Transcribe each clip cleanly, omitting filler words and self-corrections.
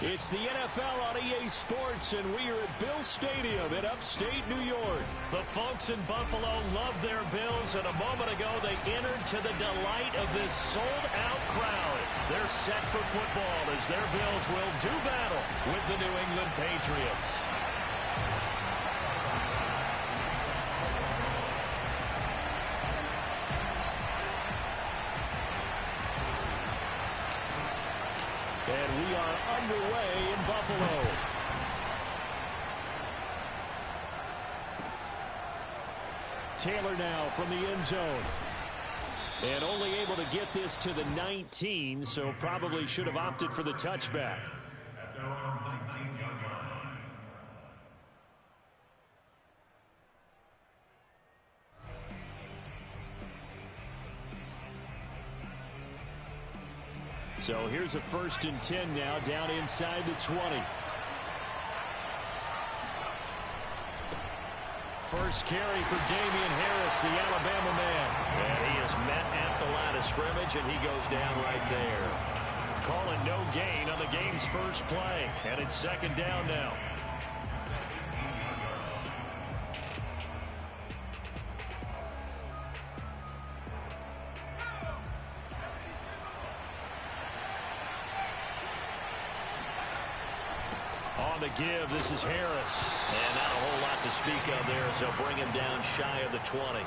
It's the NFL on EA Sports, and we are at Bill Stadium in upstate New York. The folks in Buffalo love their Bills, and a moment ago they entered to the delight of this sold-out crowd. They're set for football as their Bills will do battle with the New England Patriots. And we are underway in Buffalo. Taylor now from the end zone. And only able to get this to the 19, so probably should have opted for the touchback. So here's a 1st and 10 now, down inside the 20. First carry for Damian Harris, the Alabama man. And he is met at the line of scrimmage, and he goes down right there. Calling no gain on the game's first play, and it's 2nd down now. On the give, this is Harris. And not a whole lot to speak of there as they'll bring him down shy of the 20.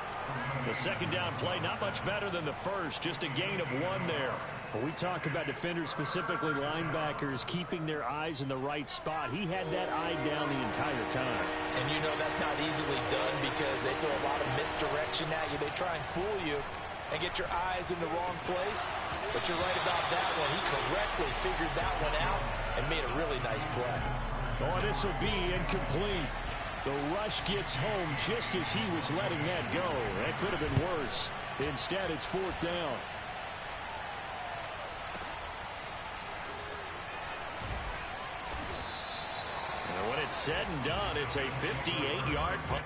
The 2nd down play, not much better than the first, just a gain of 1 there. When we talk about defenders, specifically linebackers, keeping their eyes in the right spot, he had that eye down the entire time. And you know that's not easily done because they throw a lot of misdirection at you. They try and fool you and get your eyes in the wrong place. But you're right about that one. He correctly figured that one out and made a really nice play. Oh, this will be incomplete. The rush gets home just as he was letting that go. That could have been worse. Instead, it's 4th down. And when it's said and done, it's a 58-yard punt.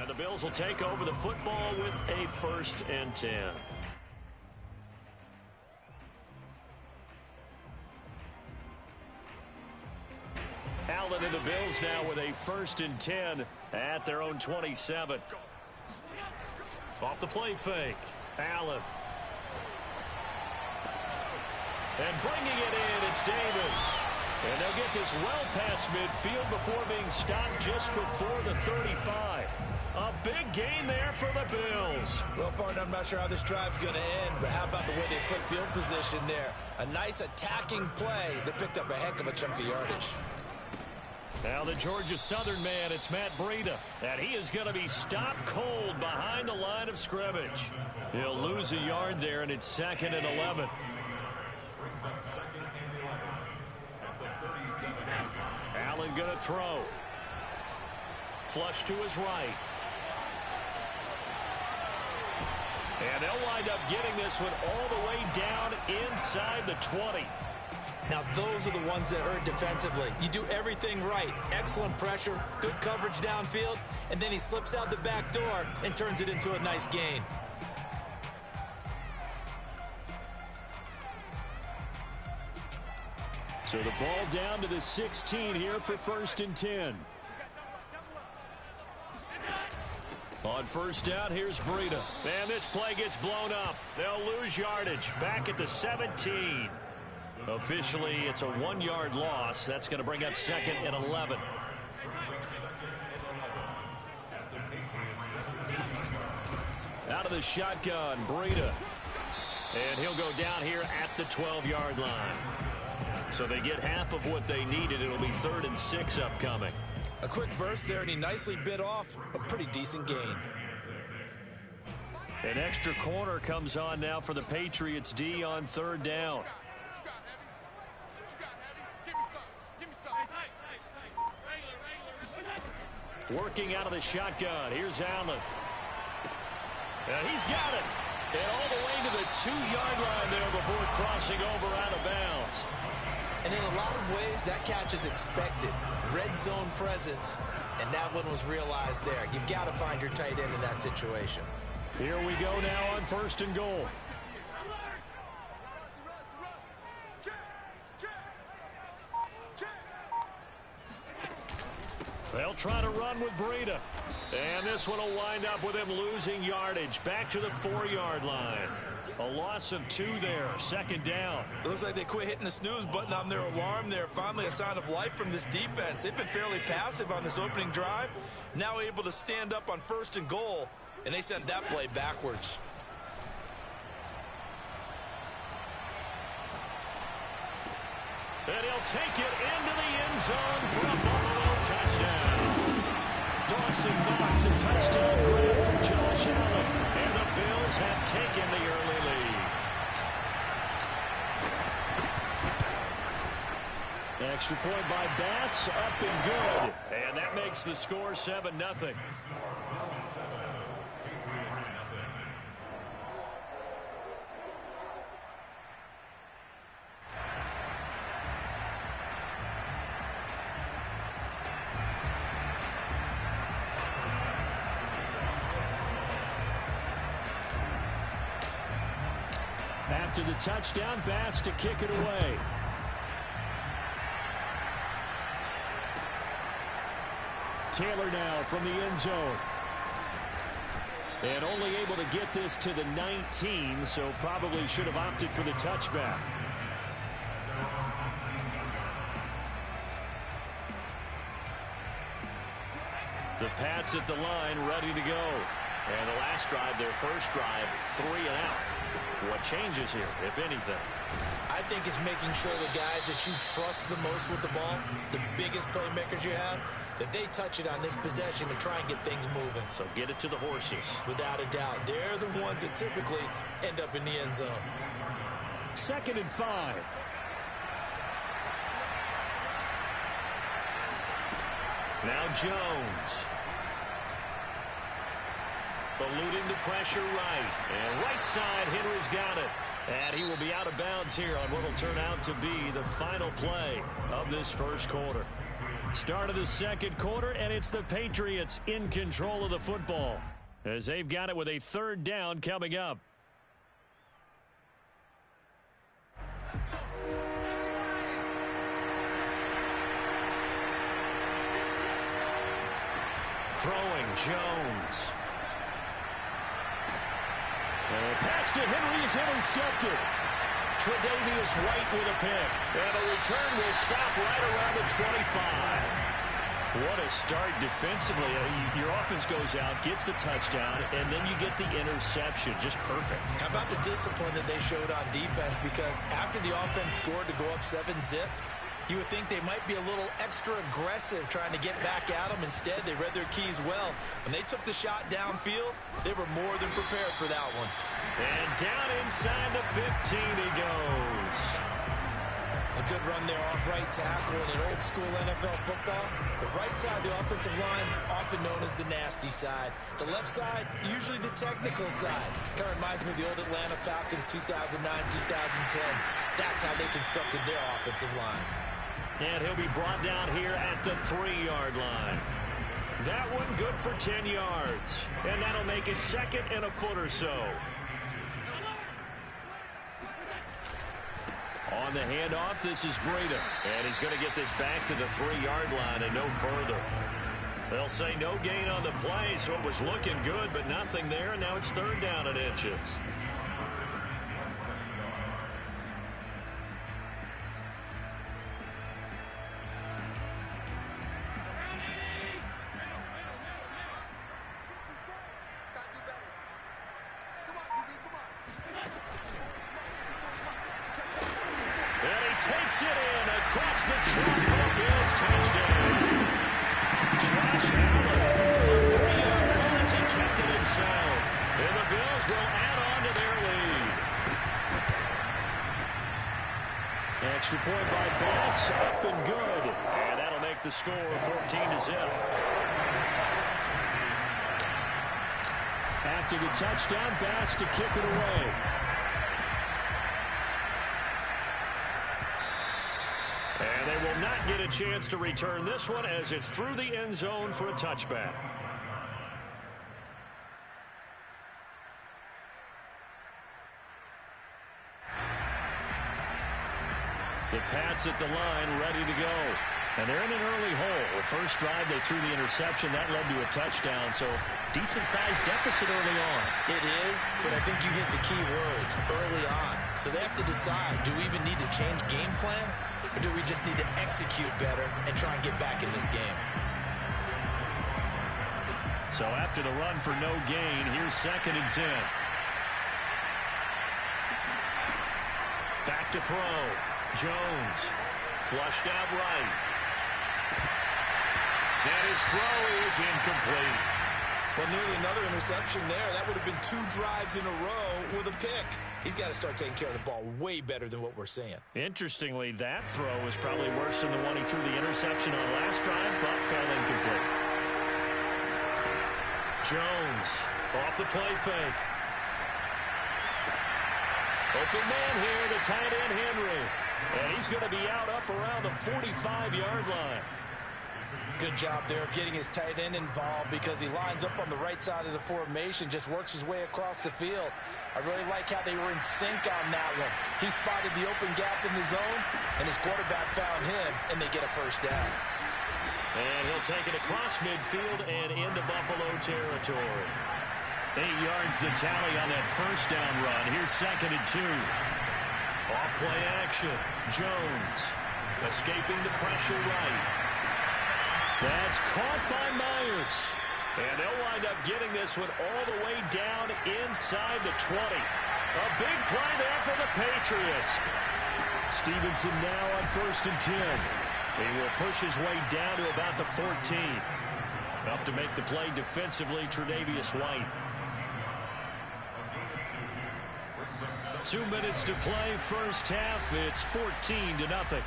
And the Bills will take over the football with a 1st and 10. Allen and the Bills now with a 1st and 10 at their own 27. Off the play fake. Allen. And bringing it in, it's Davis. And they'll get this well past midfield before being stopped just before the 35. A big gain there for the Bills. Well, partner, I'm not sure how this drive's going to end, but how about the way they flip field position there? A nice attacking play that picked up a heck of a chunk of yardage. Now the Georgia Southern man, it's Matt Breida. And he is going to be stopped cold behind the line of scrimmage. He'll lose a yard there, and it's 2nd and 11. Allen going to throw. Flush to his right. And they'll wind up getting this one all the way down inside the 20. Now, those are the ones that hurt defensively. You do everything right. Excellent pressure, good coverage downfield, and then he slips out the back door and turns it into a nice gain. So the ball down to the 16 here for 1st and 10. On first down, here's Breida. And this play gets blown up. They'll lose yardage. Back at the 17. Officially, it's a 1-yard loss. That's going to bring up 2nd and 11. Out of the shotgun, Breida. And he'll go down here at the 12-yard line. So they get half of what they needed. It'll be 3rd and 6 upcoming. A quick burst there, and he nicely bit off a pretty decent gain. An extra corner comes on now for the Patriots D on 3rd down. Working out of the shotgun. Here's Allen. And he's got it. And all the way to the 2-yard line there before crossing over out of bounds. And in a lot of ways, that catch is expected. Red zone presence, and that one was realized there. You've got to find your tight end in that situation. Here we go now on 1st and goal. They'll try to run with Breida. And this one will wind up with him losing yardage. Back to the 4-yard line. A loss of 2 there. 2nd down. It looks like they quit hitting the snooze button on their alarm there. Finally a sign of life from this defense. They've been fairly passive on this opening drive. Now able to stand up on 1st and goal. And they sent that play backwards. And he'll take it into the end zone for a Buffalo touchdown. Dawson Knox, a touchdown grab from Josh Allen. And the Bills have taken the early lead. Extra point by Bass, up and good. And that makes the score 7-0. After the touchdown, Bass to kick it away. Taylor now from the end zone. And only able to get this to the 19, so probably should have opted for the touchback. The Pats at the line, ready to go. And the last drive, their first drive, 3 and out. What changes here, if anything? I think it's making sure the guys that you trust the most with the ball, the biggest playmakers you have, that they touch it on this possession to try and get things moving. So get it to the horses. Without a doubt. They're the ones that typically end up in the end zone. 2nd and 5. Now Jones. Eluding the pressure right. And right side, Henry's got it. And he will be out of bounds here on what will turn out to be the final play of this first quarter. Start of the second quarter, and it's the Patriots in control of the football as they've got it with a 3rd down coming up. Throwing Jones. And pass to Henry is intercepted. Tre'Davious White with a pick. And a return will stop right around the 25. What a start defensively. Your offense goes out, gets the touchdown, and then you get the interception. Just perfect. How about the discipline that they showed on defense? Because after the offense scored to go up 7-zip, you would think they might be a little extra aggressive trying to get back at them. Instead, they read their keys well. When they took the shot downfield, they were more than prepared for that one. And down inside the 15 he goes. A good run there off right tackle in an old-school NFL football. The right side of the offensive line, often known as the nasty side. The left side, usually the technical side. Kind of reminds me of the old Atlanta Falcons 2009, 2010. That's how they constructed their offensive line. And he'll be brought down here at the 3-yard line. That one good for 10 yards. And that'll make it 2nd and a foot or so. On the handoff, this is Breida. And he's going to get this back to the 3-yard line and no further. They'll say no gain on the play, so it was looking good, but nothing there, and now it's 3rd down and inches. Takes it in across the track for a Bills touchdown. Josh Allen, a 3-yard run as he kept it himself. And the Bills will add on to their lead. Extra point by Bass, up and good. And that'll make the score 14-0. After the touchdown, Bass to kick it away. And they will not get a chance to return this one as it's through the end zone for a touchback. The Pats at the line, ready to go. And they're in an early hole. The first drive, they threw the interception. That led to a touchdown, so decent-sized deficit early on. It is, but I think you hit the key words, early on. So they have to decide, do we even need to change game plan? Or do we just need to execute better and try and get back in this game? So after the run for no gain, here's 2nd and 10. Back to throw. Jones flushed out right. And his throw is incomplete. Well, nearly another interception there. That would have been 2 drives in a row with a pick. He's got to start taking care of the ball way better than what we're seeing. Interestingly, that throw was probably worse than the one he threw the interception on last drive, but fell incomplete. Jones off the play fake. Open man here, the tight end Henry. And he's going to be out up around the 45-yard line. Good job there of getting his tight end involved because he lines up on the right side of the formation, just works his way across the field. I really like how they were in sync on that one. He spotted the open gap in the zone, and his quarterback found him, and they get a first down. And he'll take it across midfield and into Buffalo territory. 8 yards the tally on that first down run. Here's 2nd and 2. Off play action. Jones escaping the pressure right. That's caught by Myers. And they'll wind up getting this one all the way down inside the 20. A big play there for the Patriots. Stevenson now on 1st and 10. He will push his way down to about the 14. Up to make the play defensively, Tre'Davious White. 2 minutes to play, first half. It's 14-0.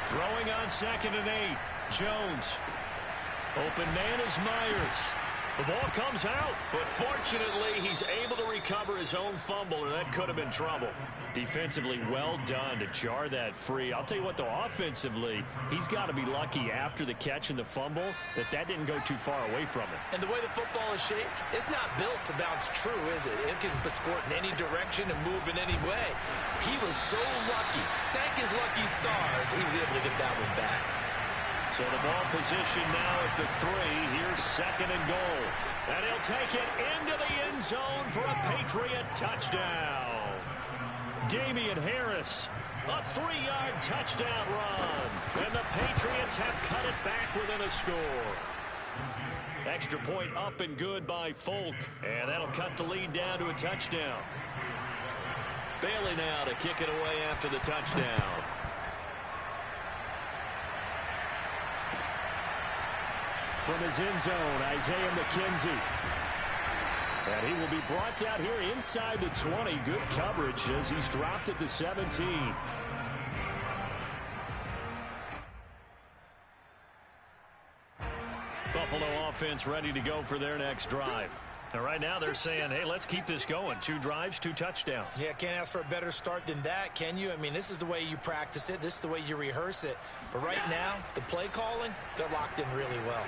Throwing on 2nd and 8. Jones. Open man is Myers. The ball comes out, but fortunately he's able to recover his own fumble, or that could have been trouble. Defensively, well done to jar that free. I'll tell you what, though, offensively, he's got to be lucky after the catch and the fumble that didn't go too far away from him. And the way the football is shaped, it's not built to bounce true, is it? It can squirt in any direction and move in any way. He was so lucky. Thank his lucky stars, he was able to get that one back. So the ball position now at the 3. Here's 2nd and goal. And he'll take it into the end zone for a Patriot touchdown. Damian Harris, a 3-yard touchdown run. And the Patriots have cut it back within a score. Extra point up and good by Folk. And that'll cut the lead down to a touchdown. Bailey now to kick it away after the touchdown. From his end zone, Isaiah McKenzie. And he will be brought down here inside the 20. Good coverage as he's dropped at the 17. Buffalo offense ready to go for their next drive. And right now they're saying, hey, let's keep this going. 2 drives, 2 touchdowns. Yeah, can't ask for a better start than that, can you? I mean, this is the way you practice it. This is the way you rehearse it. But right now, the play calling, they're locked in really well.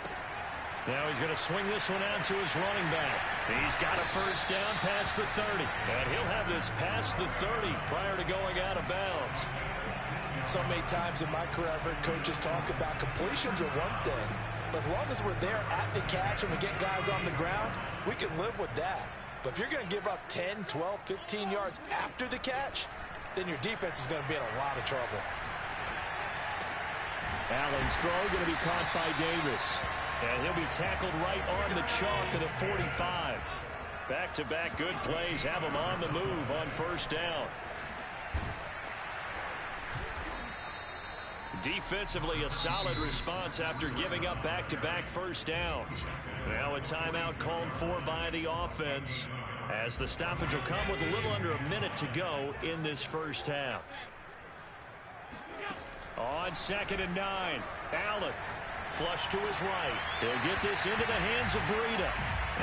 Now he's going to swing this one out to his running back. He's got a first down past the 30. And he'll have this past the 30 prior to going out of bounds. So many times in my career, I've heard coaches talk about completions are one thing. But as long as we're there at the catch and we get guys on the ground, we can live with that. But if you're going to give up 10, 12, 15 yards after the catch, then your defense is going to be in a lot of trouble. Allen's throw going to be caught by Davis. And he'll be tackled right on the chalk of the 45. Back-to-back good plays have him on the move on first down. Defensively, a solid response after giving up back-to-back first downs. Now a timeout called for by the offense, as the stoppage will come with a little under a minute to go in this first half. On 2nd and 9, Allen flush to his right. He'll get this into the hands of Breida.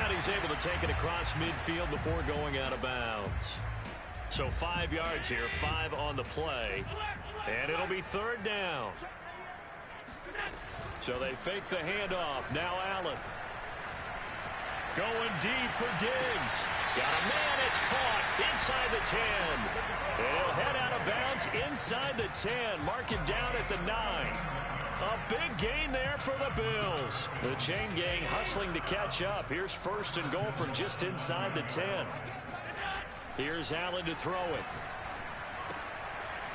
And he's able to take it across midfield before going out of bounds. So 5 yards here, 5 on the play. And it'll be 3rd down. So they fake the handoff. Now Allen. Going deep for Diggs. Got a man, it's caught inside the 10. And he'll head out of bounds inside the 10. Mark it down at the 9. A big gain there for the Bills. The chain gang hustling to catch up. Here's 1st and goal from just inside the 10. Here's Allen to throw it.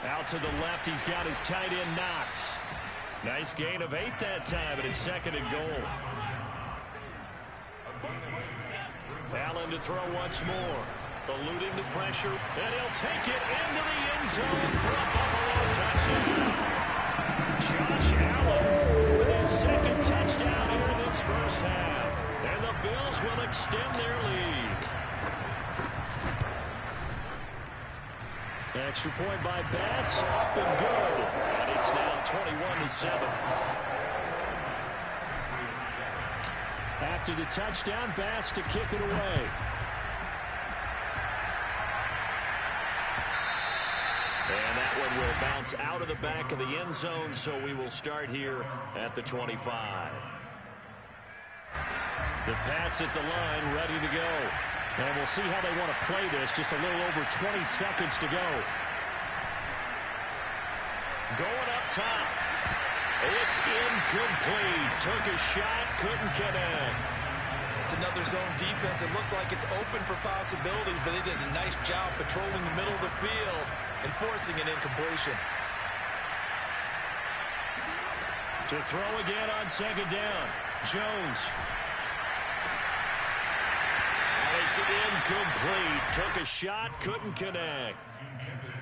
Out to the left, he's got his tight end Knox. Nice gain of 8 that time, and it's 2nd and goal. Allen to throw once more. Eluding the pressure, and he'll take it into the end zone for a Buffalo touchdown. Josh Allen with his 2nd touchdown here in this first half. And the Bills will extend their lead. Extra point by Bass, up and good. And it's now 21-7. After the touchdown, Bass to kick it away. And that one will bounce out of the back of the end zone, so we will start here at the 25. The Pats at the line, ready to go. And we'll see how they want to play this. Just a little over 20 seconds to go. Going up top. It's incomplete. Took a shot, couldn't connect. It's another zone defense. It looks like it's open for possibilities, but they did a nice job patrolling the middle of the field and forcing an incompletion. To throw again on 2nd down. Jones. It's incomplete. Took a shot, couldn't connect.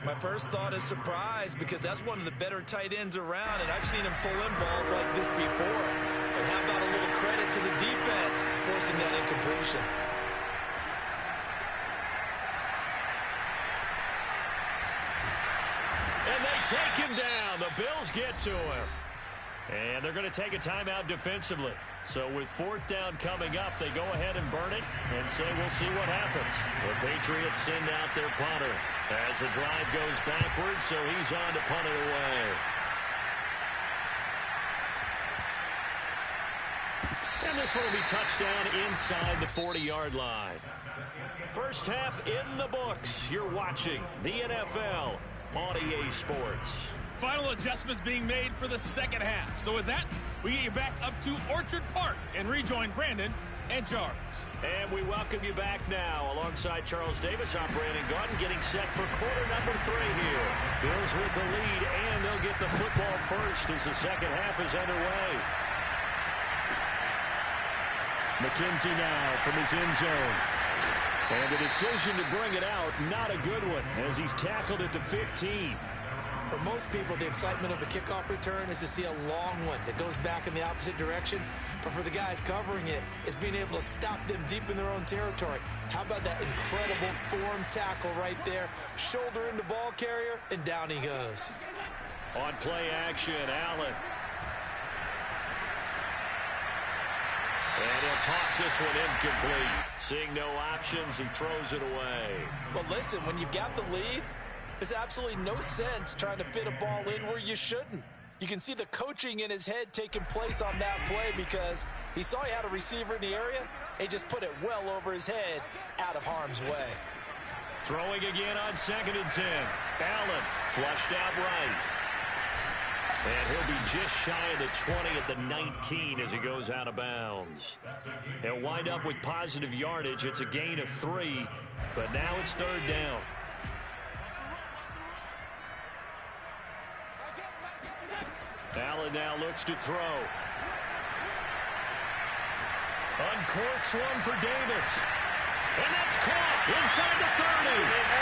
My first thought is surprise, because that's one of the better tight ends around, and I've seen him pull in balls like this before. But how about a little credit to the defense forcing that incompletion? And they take him down. The Bills get to him. And they're going to take a timeout defensively. So with 4th down coming up, they go ahead and burn it and say we'll see what happens. The Patriots send out their punter as the drive goes backwards, so he's on to punt it away. And this one will be touchdown inside the 40-yard line. First half in the books. You're watching the NFL on EA Sports. Final adjustments being made for the second half. So with that, we get you back up to Orchard Park and rejoin Brandon and Charles. And we welcome you back now. Alongside Charles Davis, I'm Brandon Gaudin, getting set for quarter number 3 here. Bills with the lead, and they'll get the football first as the second half is underway. McKenzie now from his end zone. And the decision to bring it out, not a good one, as he's tackled at the 15. For most people, the excitement of a kickoff return is to see a long one that goes back in the opposite direction. But for the guys covering it, it's being able to stop them deep in their own territory. How about that incredible form tackle right there? Shoulder into ball carrier, and down he goes. On play action, Allen. And he'll toss this one incomplete. Seeing no options, he throws it away. Well, listen, when you've got the lead, there's absolutely no sense trying to fit a ball in where you shouldn't. You can see the coaching in his head taking place on that play, because He saw he had a receiver in the area. He just put it well over his head, out of harm's way. Throwing again on 2nd and 10. Allen flushed out right. And he'll be just shy of the 20 at the 19 as he goes out of bounds. He'll wind up with positive yardage. It's a gain of 3, but now it's 3rd down. Allen now looks to throw. Uncorks one for Davis. And that's caught inside the 30. And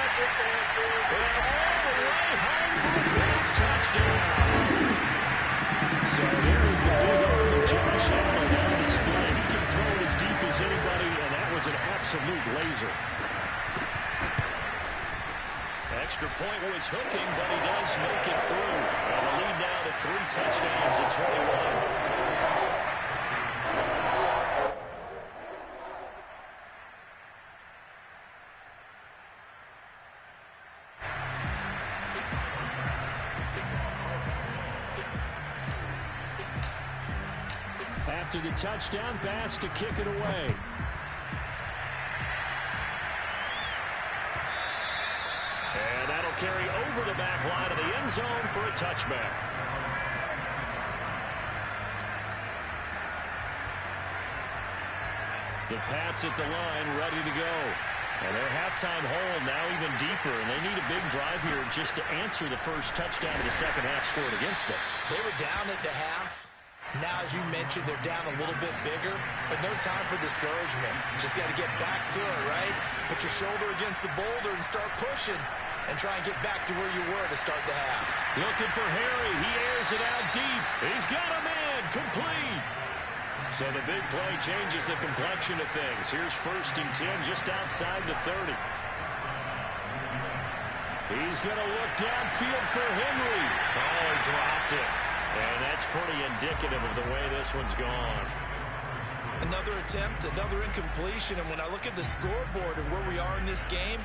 all the way home for a Bills touchdown. So there is the big arm of Josh Allen on display. He can throw it as deep as anybody, and that was an absolute laser. Extra point was hooking, but he does make it through. And the lead now to 3 touchdowns at 21. After the touchdown pass to kick it away. And that'll carry over the back line of the end zone for a touchback. The Pats at the line ready to go. And their halftime hole now even deeper, and they need a big drive here just to answer the first touchdown of the second half scored against them. They were down at the half. Now, as you mentioned, they're down a little bit bigger, but no time for discouragement. Just got to get back to it, right? Put your shoulder against the boulder and start pushing and try and get back to where you were to start the half. Looking for Harry. He airs it out deep. He's got a man. Complete. So the big play changes the complexion of things. Here's 1st and 10 just outside the 30. He's going to look downfield for Henry. Oh, he dropped it. And that's pretty indicative of the way this one's gone. Another attempt, another incompletion. And when I look at the scoreboard and where we are in this game,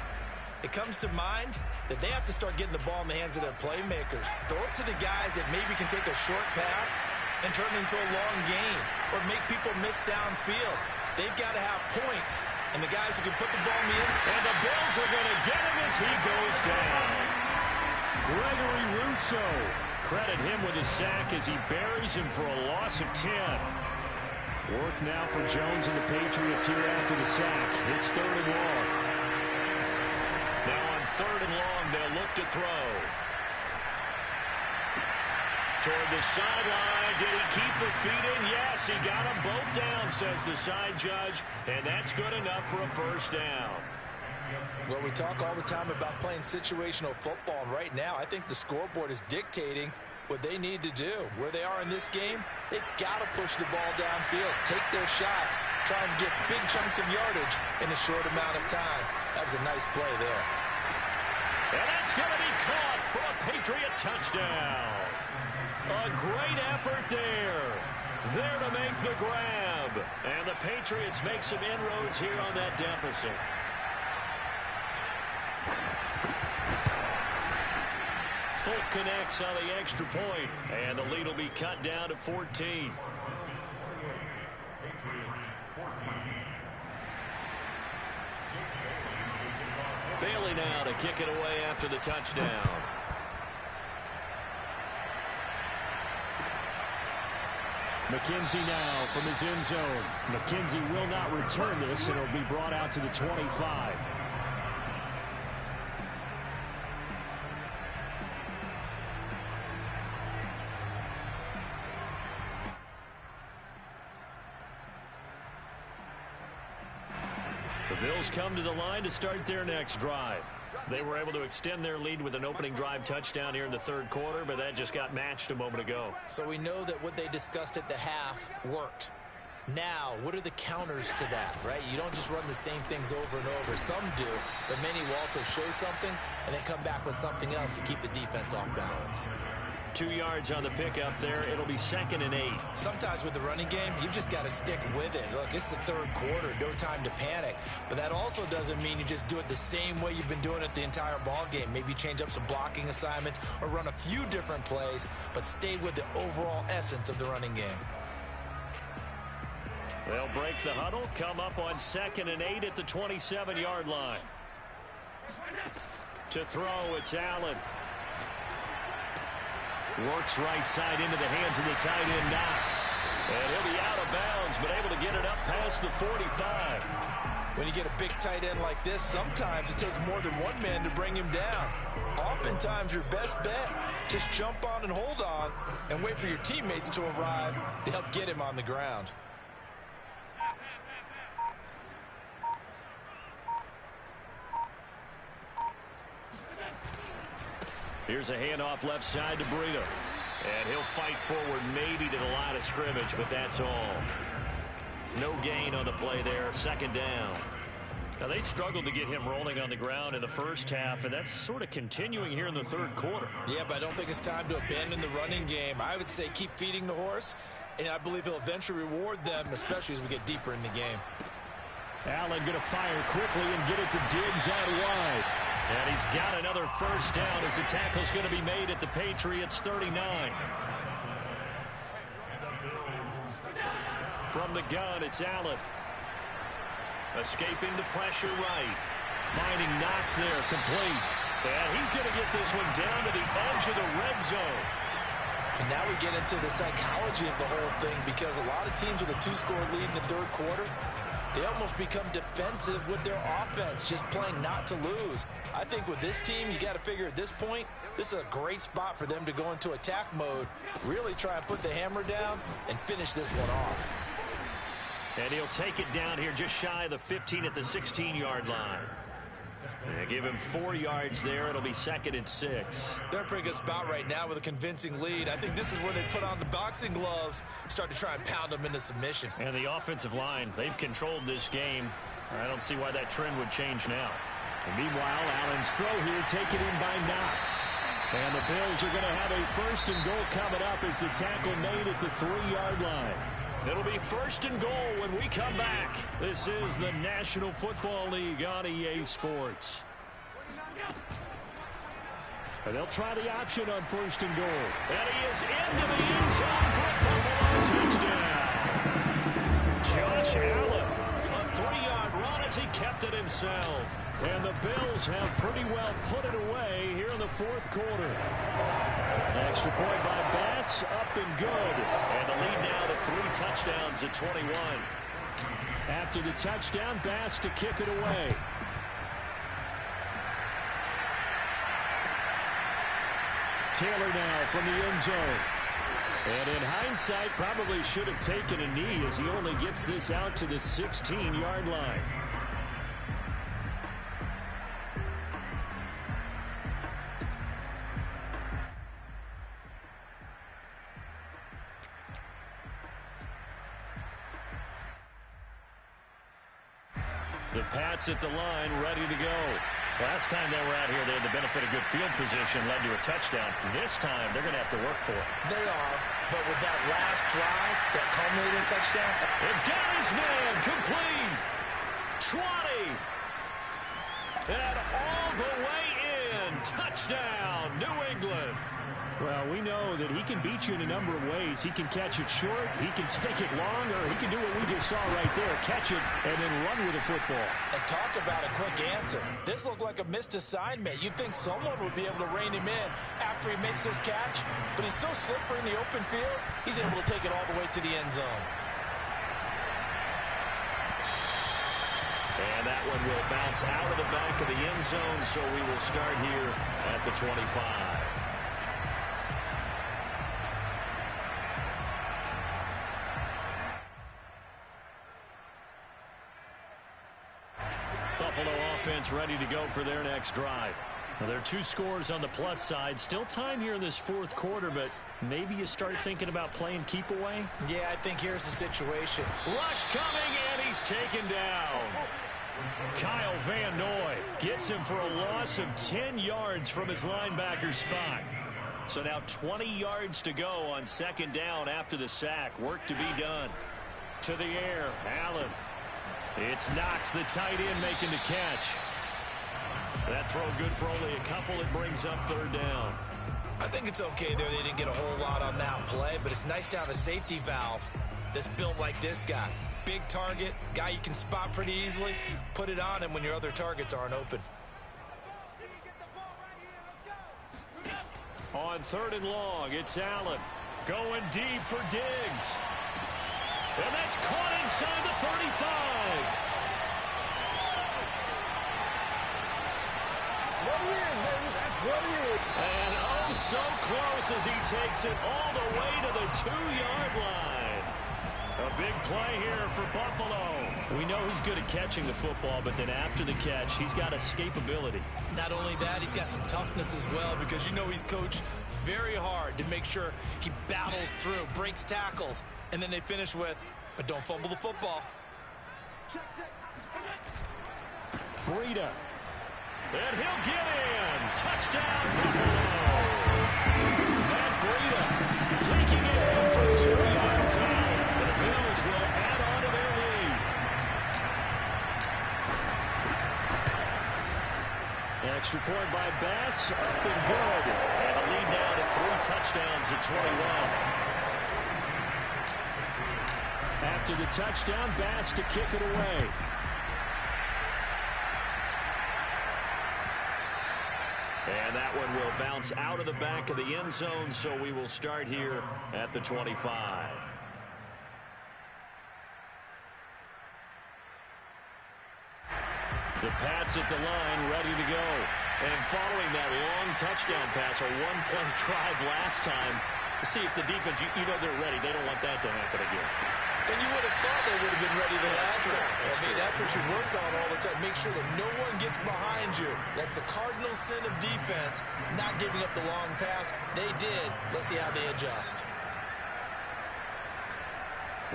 it comes to mind that they have to start getting the ball in the hands of their playmakers. Throw it to the guys that maybe can take a short pass and turn it into a long gain or make people miss downfield. They've got to have points. And the guys who can put the ball in the end. And the Bills are going to get him as he goes down. Gregory Rousseau. Credit him with a sack as he buries him for a loss of 10. Work now for Jones and the Patriots here after the sack. It's 3rd and long. Now on 3rd and long, they'll look to throw. Toward the sideline. Did he keep the feet in? Yes, he got them both down, says the side judge. And that's good enough for a 1st down. Well, we talk all the time about playing situational football, and right now I think the scoreboard is dictating what they need to do. Where they are in this game, they've got to push the ball downfield, take their shots, try and get big chunks of yardage in a short amount of time. That was a nice play there. And that's going to be caught for a Patriot touchdown. A great effort there. There to make the grab. And the Patriots make some inroads here on that deficit. Folk connects on the extra point, and the lead will be cut down to 14. Bailey now to kick it away after the touchdown. McKenzie now from his end zone. McKenzie will not return this, and it'll be brought out to the 25. The Bills come to the line to start their next drive. They were able to extend their lead with an opening drive touchdown here in the 3rd quarter, but that just got matched a moment ago. So we know that what they discussed at the half worked. Now, what are the counters to that, right? You don't just run the same things over and over. Some do, but many will also show something and then come back with something else to keep the defense off balance. 2 yards on the pickup there. It'll be 2nd and 8. Sometimes with the running game, you've just got to stick with it. Look, it's the 3rd quarter. No time to panic. But that also doesn't mean you just do it the same way you've been doing it the entire ball game. Maybe change up some blocking assignments or run a few different plays, but stay with the overall essence of the running game. They'll break the huddle, come up on 2nd and 8 at the 27-yard line. To throw, it's Allen. Works right side into the hands of the tight end, Knox. And he'll be out of bounds, but able to get it up past the 45. When you get a big tight end like this, sometimes it takes more than one man to bring him down. Oftentimes, your best bet, just jump on and hold on and wait for your teammates to arrive to help get him on the ground. Here's a handoff left side to Breida. And he'll fight forward maybe to the line of scrimmage, but that's all. No gain on the play there, 2nd down. Now, they struggled to get him rolling on the ground in the first half, and that's sort of continuing here in the 3rd quarter. Yeah, but I don't think it's time to abandon the running game. I would say keep feeding the horse, and I believe he'll eventually reward them, especially as we get deeper in the game. Allen going to fire quickly and get it to Diggs out wide. And he's got another 1st down as the tackle's going to be made at the Patriots 39. From the gun, it's Allen. Escaping the pressure right. Finding Knox there, complete. And he's going to get this one down to the edge of the red zone. And now we get into the psychology of the whole thing, because a lot of teams with a 2-score lead in the 3rd quarter, they almost become defensive with their offense, just playing not to lose. I think with this team, you got to figure at this point, this is a great spot for them to go into attack mode, really try and put the hammer down and finish this one off. And he'll take it down here just shy of the 15 at the 16-yard line. They give him 4 yards there. It'll be 2nd and 6. They're in a pretty good spot right now with a convincing lead. I think this is where they put on the boxing gloves, start to try and pound them into submission. And the offensive line, they've controlled this game. I don't see why that trend would change now. And meanwhile, Allen's throw here taken in by Knox. And the Bills are going to have a 1st and goal coming up as the tackle made at the 3-yard line. It'll be 1st and goal when we come back. This is the National Football League on EA Sports. And they'll try the option on 1st and goal. And he is into the end zone for a Buffalo touchdown. Josh Allen, a 3-yard run as he kept it himself. And the Bills have pretty well put it away here in the 4th quarter. Extra point by Bass, up and good. And the lead now to 3 touchdowns at 21. After the touchdown, Bass to kick it away. Taylor now from the end zone. And in hindsight, probably should have taken a knee as he only gets this out to the 16-yard line. The Pats at the line, ready to go. Last time they were out here, they had the benefit of good field position, led to a touchdown. This time, they're going to have to work for it. They are, but with that last drive, that culminating touchdown. It got his man, complete. 20. And all the way in. Touchdown, New England. Well, we know that he can beat you in a number of ways. He can catch it short, he can take it long, or he can do what we just saw right there, catch it and then run with the football. And talk about a quick answer. This looked like a missed assignment. You'd think someone would be able to rein him in after he makes this catch, but he's so slippery in the open field, he's able to take it all the way to the end zone. And that one will bounce out of the back of the end zone, so we will start here at the 25. Buffalo offense ready to go for their next drive. Now, there are 2 scores on the plus side. Still time here in this 4th quarter, but maybe you start thinking about playing keep away? Yeah, I think here's the situation. Rush coming, and he's taken down. Kyle Van Noy gets him for a loss of 10 yards from his linebacker spot. So now 20 yards to go on 2nd down after the sack. Work to be done. To the air, Allen. It's Knox, the tight end, making the catch. That throw good for only a couple. It brings up 3rd down. I think it's okay there. They didn't get a whole lot on that play, but it's nice to have a safety valve that's built like this guy. big target, guy you can spot pretty easily, put it on him when your other targets aren't open. On 3rd and long, it's Allen going deep for Diggs. And that's caught inside the 35. That's what it is, baby. That's what it is. And oh, so close as he takes it all the way to the 2-yard line. A big play here for Buffalo. We know he's good at catching the football, but then after the catch, he's got escapability. Not only that, he's got some toughness as well, because you know he's coached very hard to make sure he battles through, breaks tackles, and then they finish with, but don't fumble the football. Breida. And he'll get in. Touchdown, Buffalo. Matt Breida taking it in from 2 yards out. The Bills will add on to their lead. Extra point by Bass, up and good. And a lead now to 3 touchdowns at 21. After the touchdown, Bass to kick it away. And that one will bounce out of the back of the end zone, so we will start here at the 25. The Pats at the line, ready to go. And following that long touchdown pass, a one-play drive last time, to see if the defense, you know they're ready. They don't want that to happen again. And you would have thought they would have been ready the last time. That's what you work on all the time. Make sure that no one gets behind you. That's the cardinal sin of defense, not giving up the long pass. They did. Let's see how they adjust.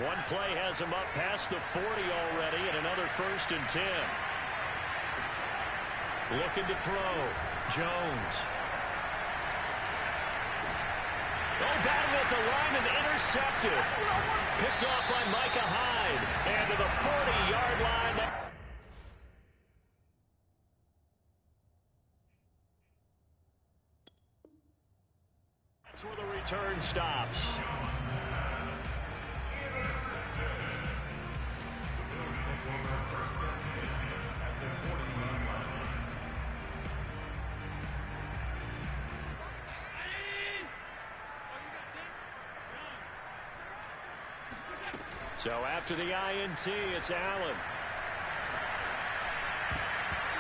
One play has him up past the 40 already, and another 1st and 10. Looking to throw. Jones. Oh, batted at the line and intercepted. Picked off by Micah Hyde. And to the 40-yard line. That's where the return stops. So after the INT, it's Allen.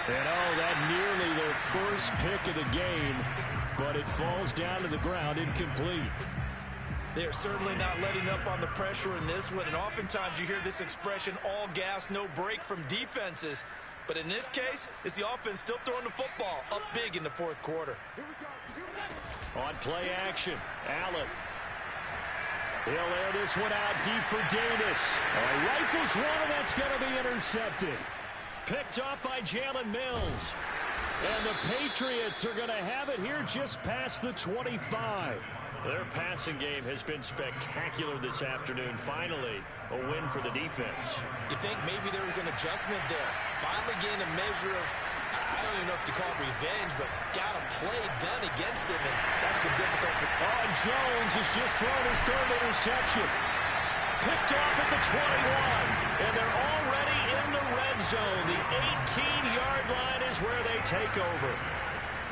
And oh, that nearly their first pick of the game, but it falls down to the ground incomplete. They are certainly not letting up on the pressure in this one, and oftentimes you hear this expression, all gas, no break from defenses. But in this case, it's the offense still throwing the football up big in the 4th quarter. On play action, Allen. He'll air this one out deep for Davis. Rifles one, and that's going to be intercepted. Picked off by Jalen Mills. And the Patriots are going to have it here just past the 25. Their passing game has been spectacular this afternoon. Finally, a win for the defense. You think maybe there was an adjustment there. Finally gained a measure of, I don't even know if you call it revenge, but got a play done against him, and that's been difficult. Jones has just thrown his 3rd interception. Picked off at the 21, and they're already in the red zone. The 18-yard line is where they take over.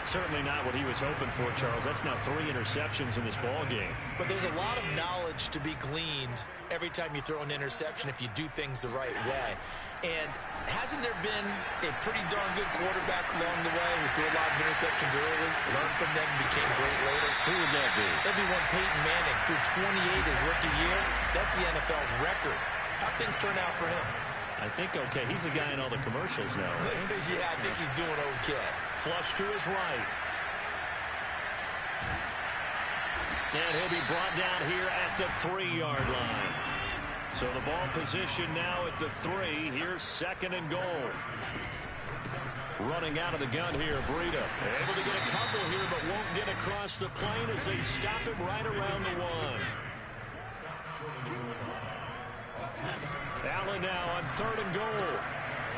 Certainly not what he was hoping for, Charles. That's now 3 interceptions in this ball game. But there's a lot of knowledge to be gleaned every time you throw an interception if you do things the right way. And hasn't there been a pretty darn good quarterback along the way who threw a lot of interceptions early, learned from them, and became great later? Who would that be? That'd be one Peyton Manning. Threw 28 his rookie year. That's the NFL record. How'd things turn out for him? I think okay. He's a guy in all the commercials now, right? Yeah, I think he's doing okay. Flush to his right. And he'll be brought down here at the 3-yard line. So the ball position now at the 3. Here's 2nd and goal. Running out of the gun here, Breida. Able to get a couple here, but won't get across the plane as they stop him right around the 1. Allen now on 3rd and goal.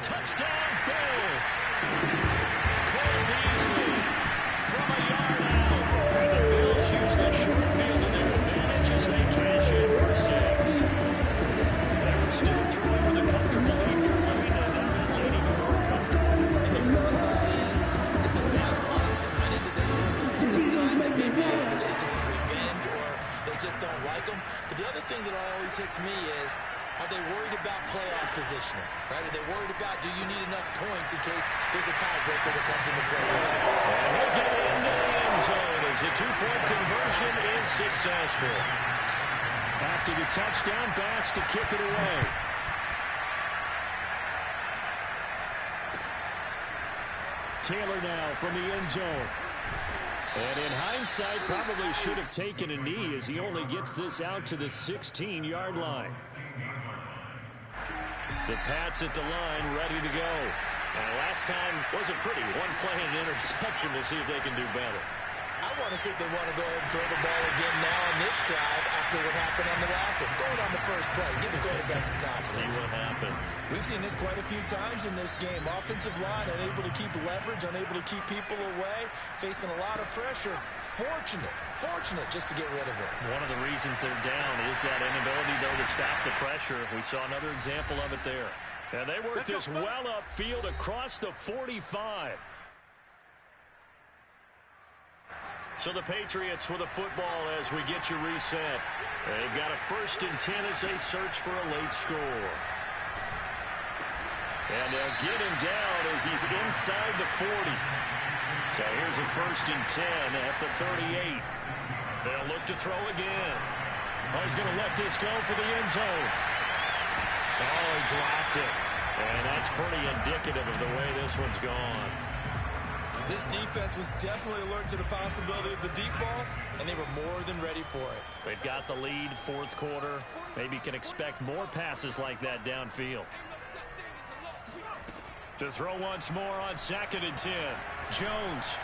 Touchdown, Bills. Cole Beasley from a yard out. And the Bills use the short field to their advantage as they cash in for 6. They were still throwing like them. But the other thing that always hits me is, are they worried about playoff positioning? Right? Are they worried about, do you need enough points in case there's a tiebreaker that comes into play later? And he'll get it into the end zone as the two-point conversion is successful. After the touchdown, Bass to kick it away. Taylor now from the end zone. And in hindsight, probably should have taken a knee as he only gets this out to the 16-yard line. The Pats at the line, ready to go. And last time wasn't pretty. One play and an interception. We'll see if they can do better. I want to see if they want to go ahead and throw the ball again now on this drive after what happened on the last one. Throw it on the first play. Give the quarterback some confidence. See what happens. We've seen this quite a few times in this game. Offensive line unable to keep leverage, unable to keep people away, facing a lot of pressure. Fortunate just to get rid of it. One of the reasons they're down is that inability, though, to stop the pressure. We saw another example of it there. And they work this well upfield across the 45. So the Patriots with a football as we get you reset. They've got a 1st and 10 as they search for a late score. And they'll get him down as he's inside the 40. So here's a 1st and 10 at the 38. They'll look to throw again. Oh, he's going to let this go for the end zone. Oh, he dropped it. And that's pretty indicative of the way this one's gone. This defense was definitely alert to the possibility of the deep ball, and they were more than ready for it. They've got the lead, 4th quarter. Maybe can expect more passes like that downfield. To throw once more on 2nd and 10. Jones.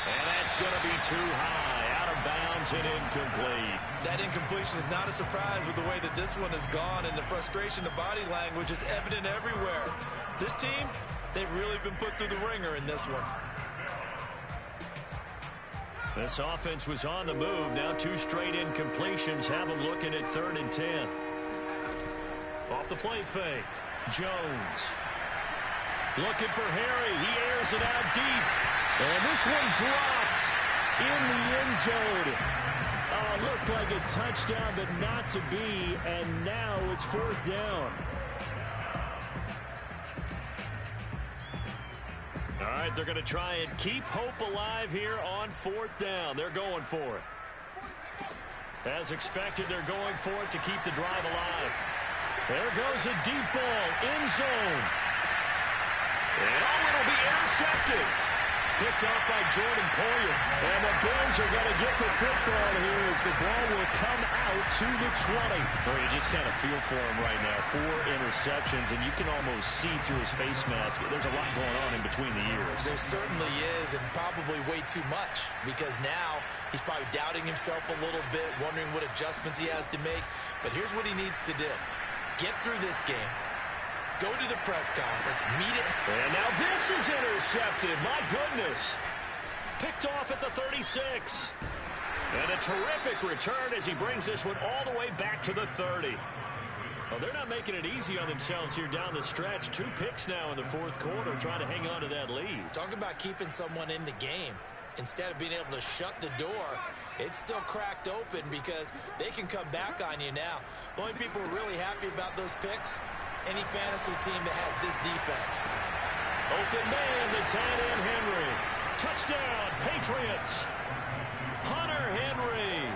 And that's going to be too high. Out of bounds and incomplete. That incompletion is not a surprise with the way that this one has gone, and the frustration, the body language is evident everywhere. This team, they've really been put through the ringer in this one. This offense was on the move. Now 2 straight incompletions have them looking at 3rd and 10. Off the play fake. Jones. Looking for Harry. He airs it out deep. And this one dropped in the end zone. Oh, looked like a touchdown, but not to be. And now it's 4th down. All right, they're going to try and keep hope alive here on 4th down. They're going for it. As expected, they're going for it to keep the drive alive. There goes a deep ball, end zone. And oh, it'll be intercepted. Picked off by Jordan Poyer. And the Bills are going to get the football here as the ball will come out to the 20. Well, you just kind of feel for him right now. 4 interceptions, and you can almost see through his face mask. There's a lot going on in between the ears. There certainly is, and probably way too much, because now he's probably doubting himself a little bit, wondering what adjustments he has to make. But here's what he needs to do. Get through this game. Go to the press conference, meet it. And now this is intercepted. My goodness. Picked off at the 36. And a terrific return as he brings this one all the way back to the 30. Well, they're not making it easy on themselves here down the stretch. 2 picks now in the 4th quarter, trying to hang on to that lead. Talk about keeping someone in the game. Instead of being able to shut the door, it's still cracked open because they can come back on you now. The only people who are really happy about those picks, any fantasy team that has this defense. Open man, the tight end Henry. Touchdown, Patriots. Hunter Henry,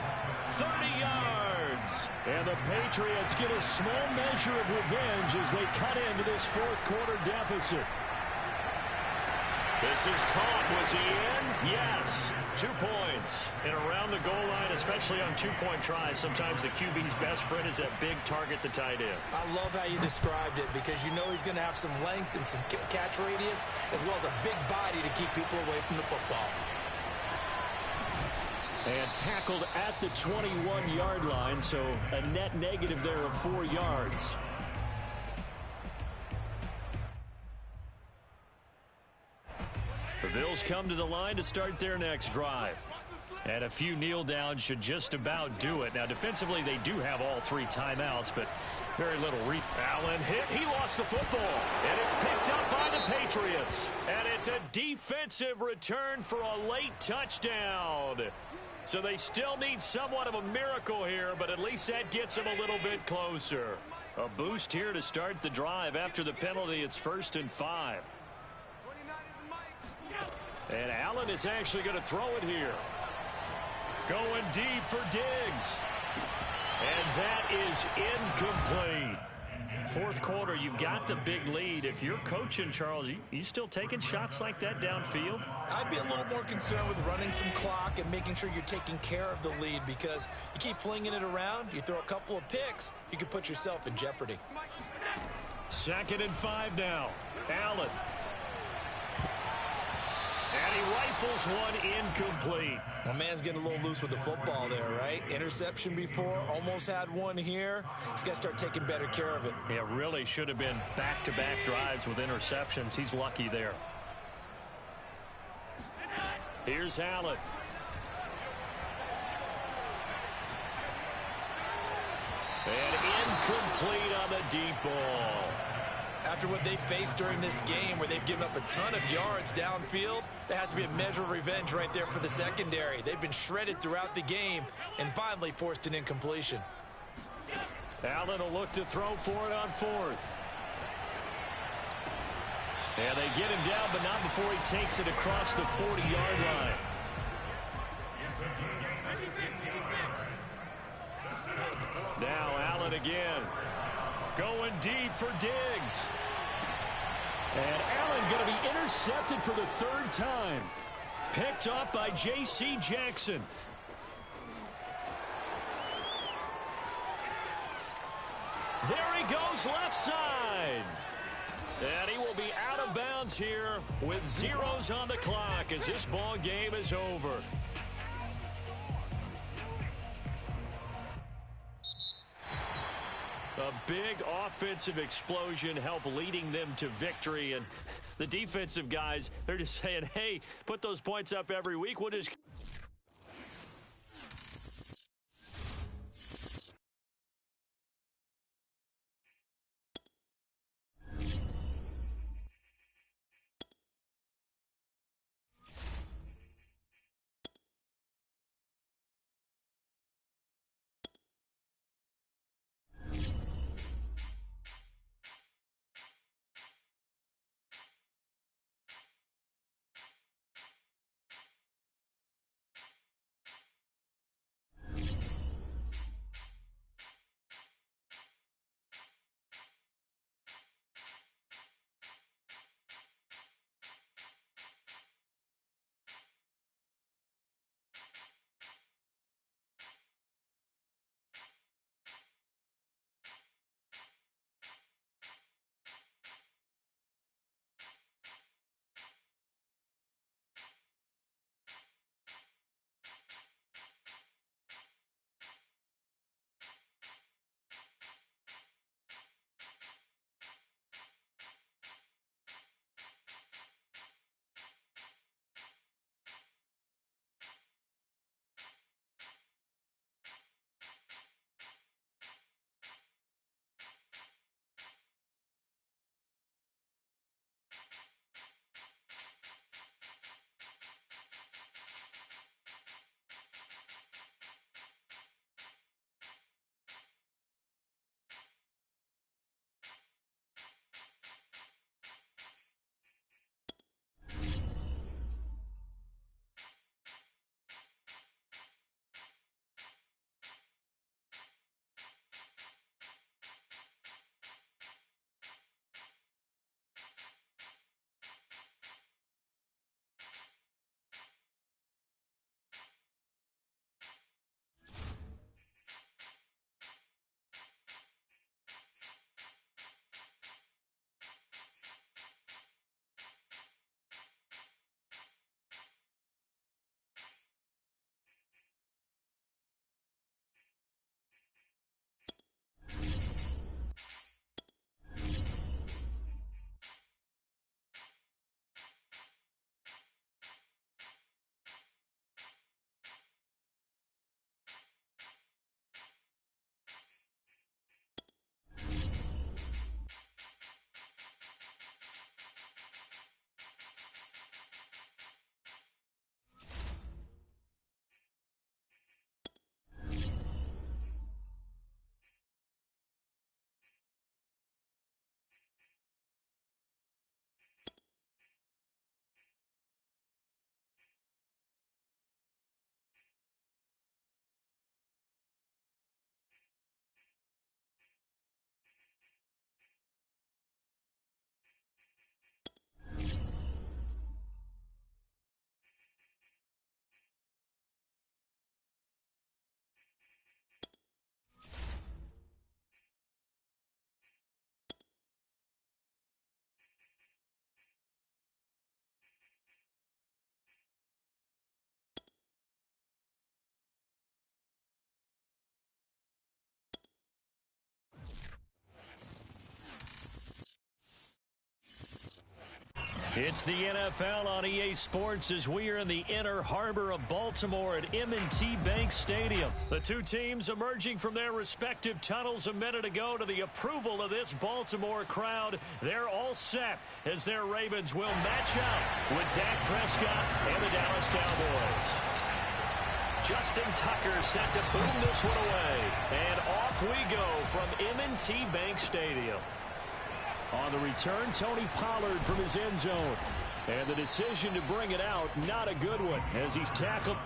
30 yards. And the Patriots get a small measure of revenge as they cut into this 4th quarter deficit. This is caught. Was he in? Yes. 2 points. And around the goal line, especially on 2-point tries, sometimes the QB's best friend is that big target, the tight end. I love how you described it because you know he's going to have some length and some catch radius as well as a big body to keep people away from the football. And tackled at the 21-yard line, so a net negative there of 4 yards. The Bills come to the line to start their next drive. And a few kneel downs should just about do it. Now, defensively, they do have all 3 timeouts, but very little Allen hit. He lost the football. And it's picked up by the Patriots. And it's a defensive return for a late touchdown. So they still need somewhat of a miracle here, but at least that gets them a little bit closer. A boost here to start the drive after the penalty. It's 1st and 5. And Allen is actually going to throw it here. Going deep for Diggs. And that is incomplete. Fourth quarter, you've got the big lead. If you're coaching, Charles, you still taking shots like that downfield? I'd be a little more concerned with running some clock and making sure you're taking care of the lead, because you keep flinging it around, you throw a couple of picks, you could put yourself in jeopardy. 2nd and 5 now. Allen. And he rifles one incomplete. My man's getting a little loose with the football there, right? Interception before, almost had one here. He's got to start taking better care of it. Yeah, really should have been back-to-back drives with interceptions. He's lucky there. Here's Allen. And incomplete on the deep ball. After what they've faced during this game, where they've given up a ton of yards downfield, there has to be a measure of revenge right there for the secondary. They've been shredded throughout the game and finally forced an incompletion. Allen will look to throw for it on 4th. And they get him down, but not before he takes it across the 40-yard line. Now Allen again. Going deep for Diggs. And Allen going to be intercepted for the 3rd time. Picked up by J.C. Jackson. There he goes left side. And he will be out of bounds here with zeros on the clock as this ball game is over. A big offensive explosion helped leading them to victory. And the defensive guys, they're just saying, hey, put those points up every week. We'll just It's the NFL on EA Sports as we are in the inner harbor of Baltimore at M&T Bank Stadium. The two teams emerging from their respective tunnels a minute ago to the approval of this Baltimore crowd. They're all set as their Ravens will match up with Dak Prescott and the Dallas Cowboys. Justin Tucker set to boom this one away. And off we go from M&T Bank Stadium. On the return, Tony Pollard from his end zone. And the decision to bring it out, not a good one, as he's tackled.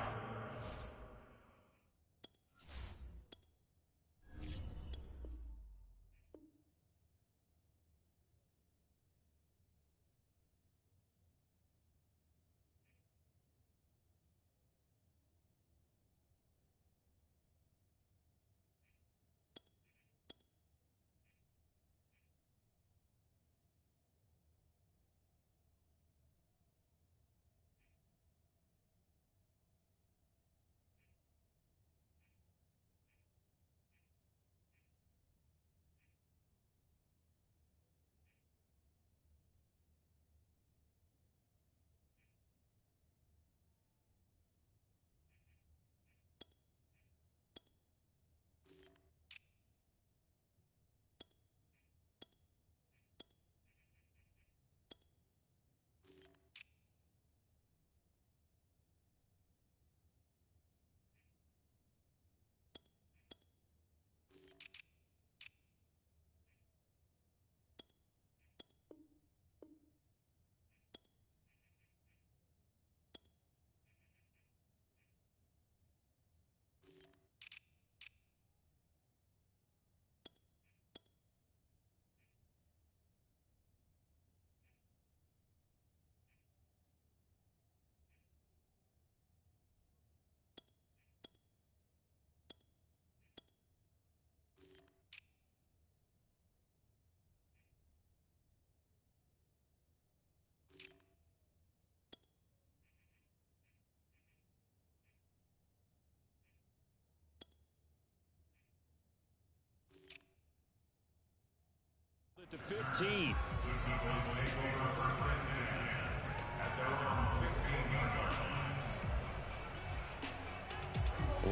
To 15.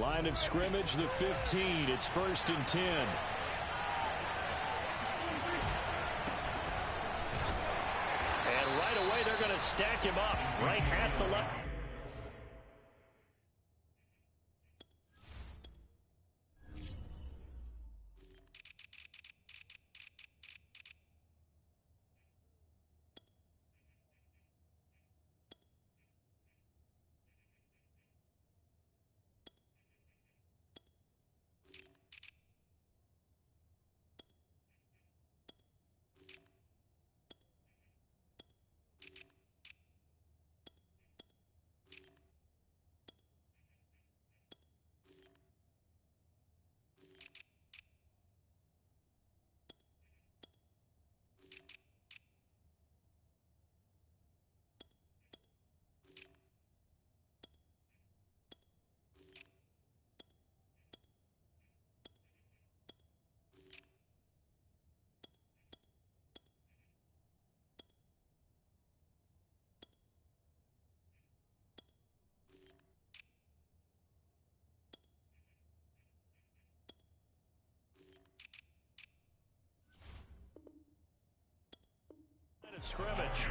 Line of scrimmage, the 15. It's 1st and 10. And right away, they're going to stack him up right at the left. Scrimmage.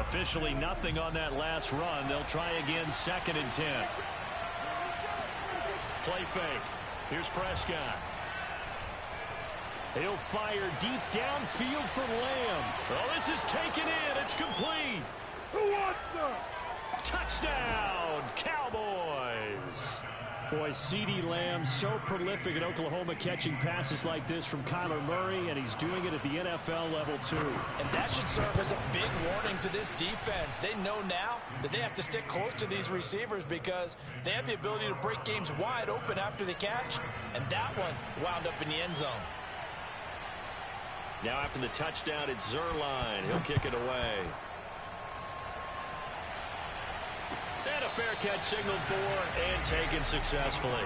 Officially nothing on that last run. They'll try again, 2nd and 10. Play fake. Here's Prescott. He'll fire deep downfield for Lamb. Oh, this is taken in. It's complete. Who wants some? Touchdown, Cowboys. Boy, CeeDee Lamb so prolific at Oklahoma catching passes like this from Kyler Murray, and he's doing it at the NFL level too. And that should serve as a big warning to this defense. They know now that they have to stick close to these receivers because they have the ability to break games wide open after the catch, and that one wound up in the end zone. Now after the touchdown, it's Zerline. He'll kick it away. And a fair catch signaled for and taken successfully.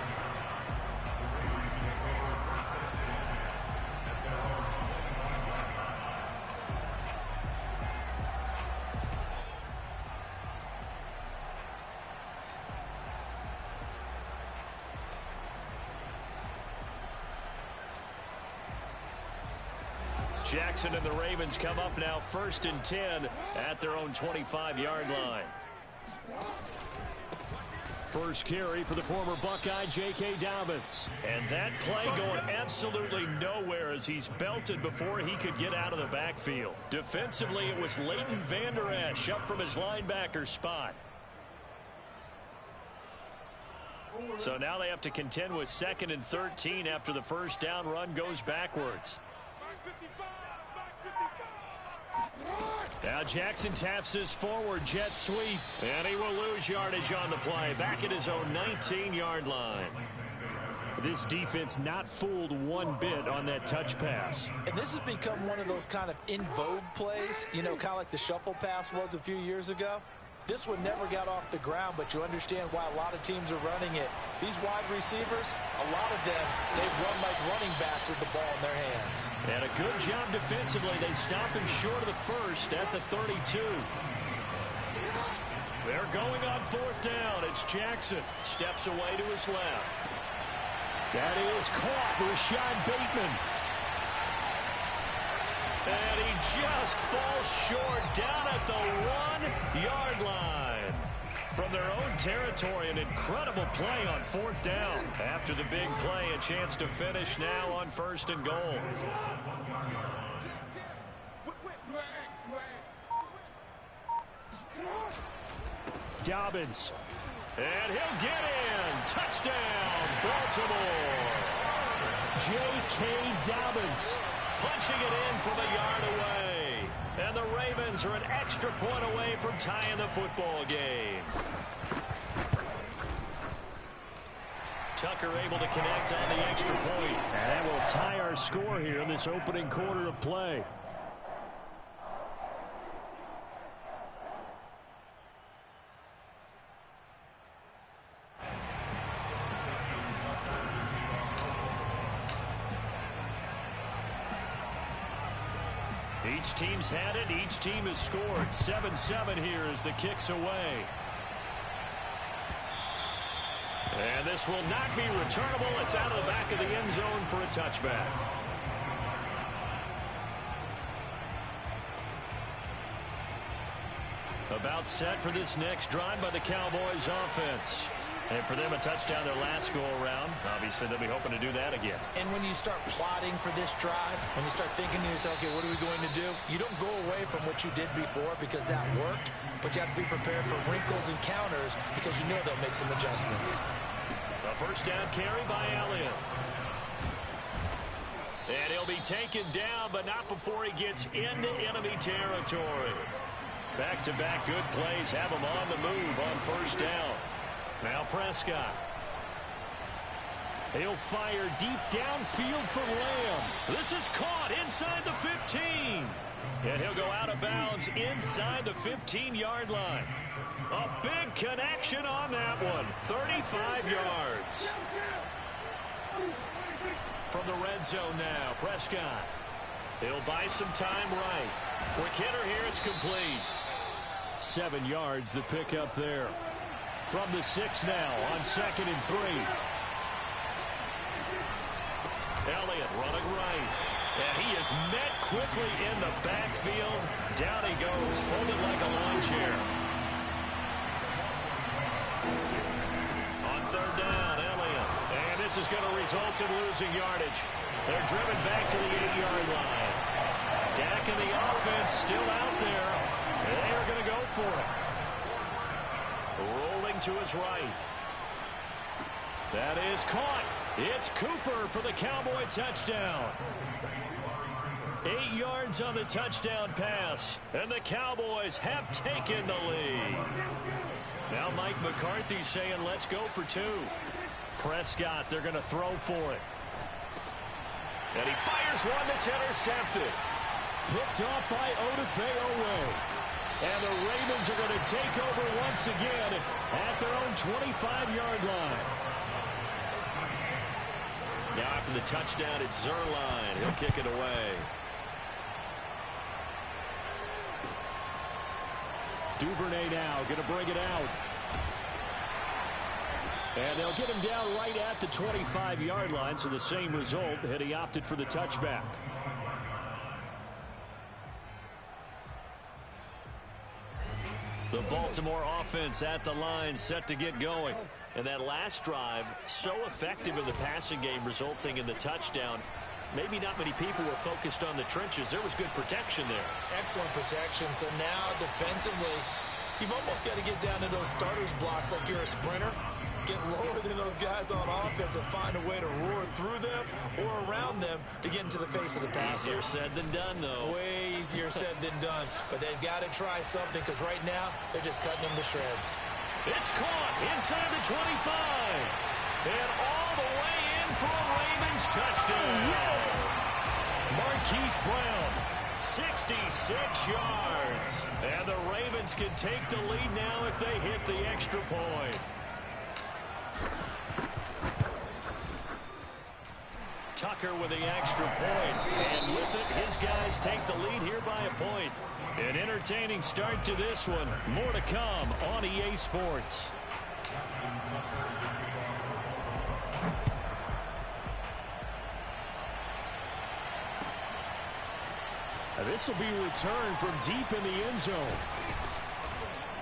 Jackson and the Ravens come up now 1st and 10 at their own 25-yard line. First carry for the former Buckeye, J.K. Dobbins. And that play going absolutely nowhere as he's belted before he could get out of the backfield. Defensively, it was Leighton Vander Esch up from his linebacker spot. So now they have to contend with 2nd and 13 after the first down run goes backwards. Now Jackson taps his forward jet sweep, and he will lose yardage on the play, back at his own 19-yard line. This defense not fooled one bit on that touch pass. And this has become one of those kind of in vogue plays, you know, kind of like the shuffle pass was a few years ago. This one never got off the ground, but you understand why a lot of teams are running it. These wide receivers, a lot of them, they run like running backs with the ball in their hands. And a good job defensively. They stop him short of the first at the 32. They're going on 4th down. It's Jackson. Steps away to his left. That is caught. Rashad Bateman. And he just falls short down at the 1-yard line. From their own territory, an incredible play on 4th down. After the big play, a chance to finish now on 1st and goal. Dobbins. And he'll get in. Touchdown, Baltimore. J.K. Dobbins. Punching it in from a yard away. And the Ravens are an extra point away from tying the football game. Tucker able to connect on the extra point. And that will tie our score here in this opening quarter of play. Each team's had it. Each team has scored. 7-7 here as the kick's away. And this will not be returnable. It's out of the back of the end zone for a touchback. About set for this next drive by the Cowboys offense. And for them, a touchdown their last go-around. Obviously, they'll be hoping to do that again. And when you start plotting for this drive, when you start thinking to yourself, okay, what are we going to do? You don't go away from what you did before because that worked, but you have to be prepared for wrinkles and counters because you know they'll make some adjustments. A first down carry by Elliott. And he'll be taken down, but not before he gets into enemy territory. Back-to-back good plays have him on the move on first down. Now Prescott. He'll fire deep downfield for Lamb. This is caught inside the 15. And he'll go out of bounds inside the 15-yard line. A big connection on that one. 35 yards. From the red zone now, Prescott. He'll buy some time right. Quick hitter here, it's complete. 7 yards, the pickup there. From the 6 now on 2nd and 3. Elliott running right. And he is met quickly in the backfield. Down he goes, folded like a lawn chair. On 3rd down, Elliott. And this is going to result in losing yardage. They're driven back to the 8-yard line. Dak and the offense still out there. They are going to go for it. Rolling to his right. That is caught. It's Cooper for the Cowboy touchdown. 8 yards on the touchdown pass, and the Cowboys have taken the lead. Now Mike McCarthy saying, let's go for 2. Prescott, they're going to throw for it. And he fires one that's intercepted. Picked off by Odafe-Oweh. And the Ravens are going to take over once again at their own 25-yard line. Now after the touchdown, it's Zerline. He'll kick it away. Duvernay now going to bring it out. And they'll get him down right at the 25-yard line, so the same result had he opted for the touchback. The Baltimore offense at the line, set to get going. And that last drive, so effective in the passing game, resulting in the touchdown. Maybe not many people were focused on the trenches. There was good protection there. Excellent protection. So now defensively, you've almost got to get down to those starters blocks like you're a sprinter. Get lower than those guys on offense and find a way to roar through them or around them to get into the face of the passer. Easier said than done, though. Way easier said than done. But they've got to try something because right now they're just cutting them to shreds. It's caught inside the 25. And all the way in for a Ravens touchdown. Marquise Brown, 66 yards. And the Ravens can take the lead now if they hit the extra point. Tucker with the extra point. And with it, his guys take the lead here by a point. An entertaining start to this one. More to come on EA Sports. This will be a return from deep in the end zone.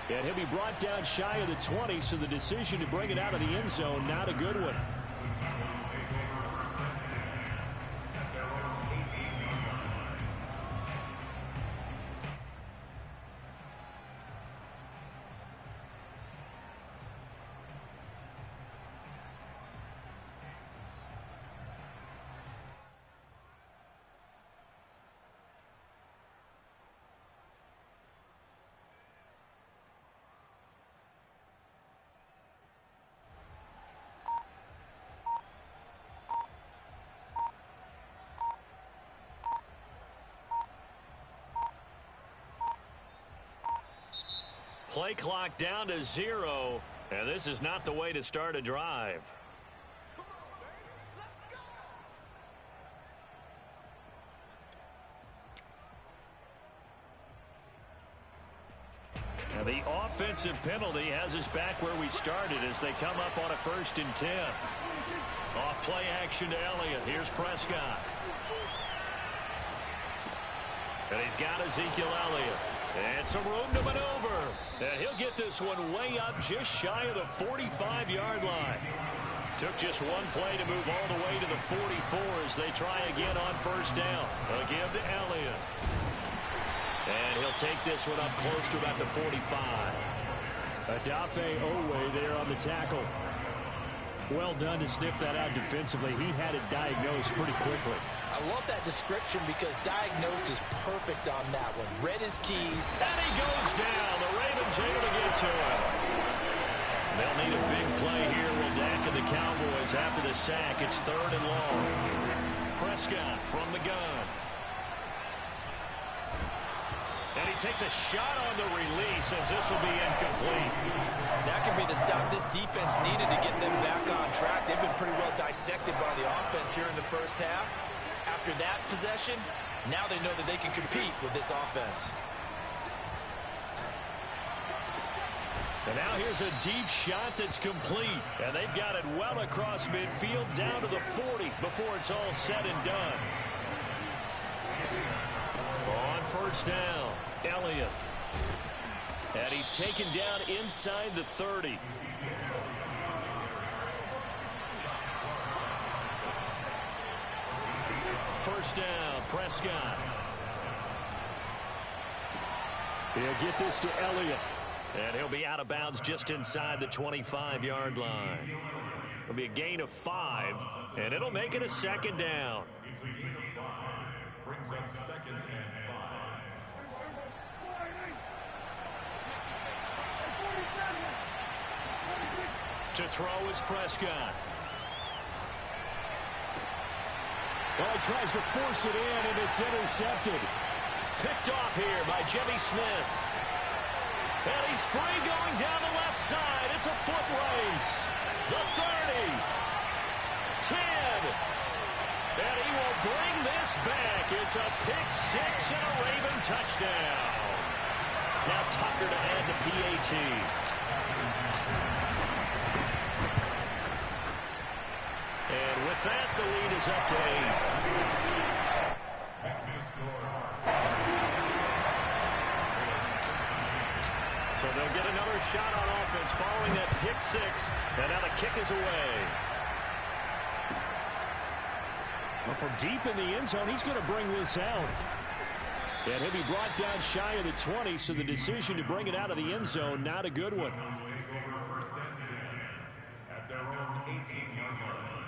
And he'll be brought down shy of the 20, so the decision to bring it out of the end zone, not a good one. Play clock down to 0, and this is not the way to start a drive. Now the offensive penalty has us back where we started as they come up on a 1st and 10. Off play action to Elliott. Here's Prescott. And he's got Ezekiel Elliott. And some room to maneuver. And he'll get this one way up just shy of the 45-yard line. Took just one play to move all the way to the 44 as they try again on 1st down. A give to Elliott. And he'll take this one up close to about the 45. Adafe Owe there on the tackle. Well done to sniff that out defensively. He had it diagnosed pretty quickly. I love that description because diagnosed is perfect on that one. Read his keys. And he goes down. The Ravens able to get to him. They'll need a big play here. Will Dak and the Cowboys after the sack. It's 3rd and long. Prescott from the gun. And he takes a shot on the release as this will be incomplete. That could be the stop this defense needed to get them back on track. They've been pretty well dissected by the offense here in the 1st half. After that possession, now they know that they can compete with this offense. And now here's a deep shot that's complete. And they've got it well across midfield down to the 40 before it's all said and done. On 1st down, Elliott. And he's taken down inside the 30. First down, Prescott. He'll get this to Elliott. And he'll be out of bounds just inside the 25-yard line. It'll be a gain of 5, and it'll make it a 2nd down. Brings up 2nd and 5. To throw is Prescott. Well, he tries to force it in, and it's intercepted. Picked off here by Jimmy Smith. And he's free going down the left side. It's a foot race. The 30. 10. And he will bring this back. It's a pick 6 and a Raven touchdown. Now Tucker to add the PAT. And with that, the lead is up to 8. So they'll shot on offense following that pick six. And now the kick is away. Well, from deep in the end zone, he's going to bring this out. And he'll be brought down shy of the 20, so the decision to bring it out of the end zone, not a good one. At their own 18-yard line.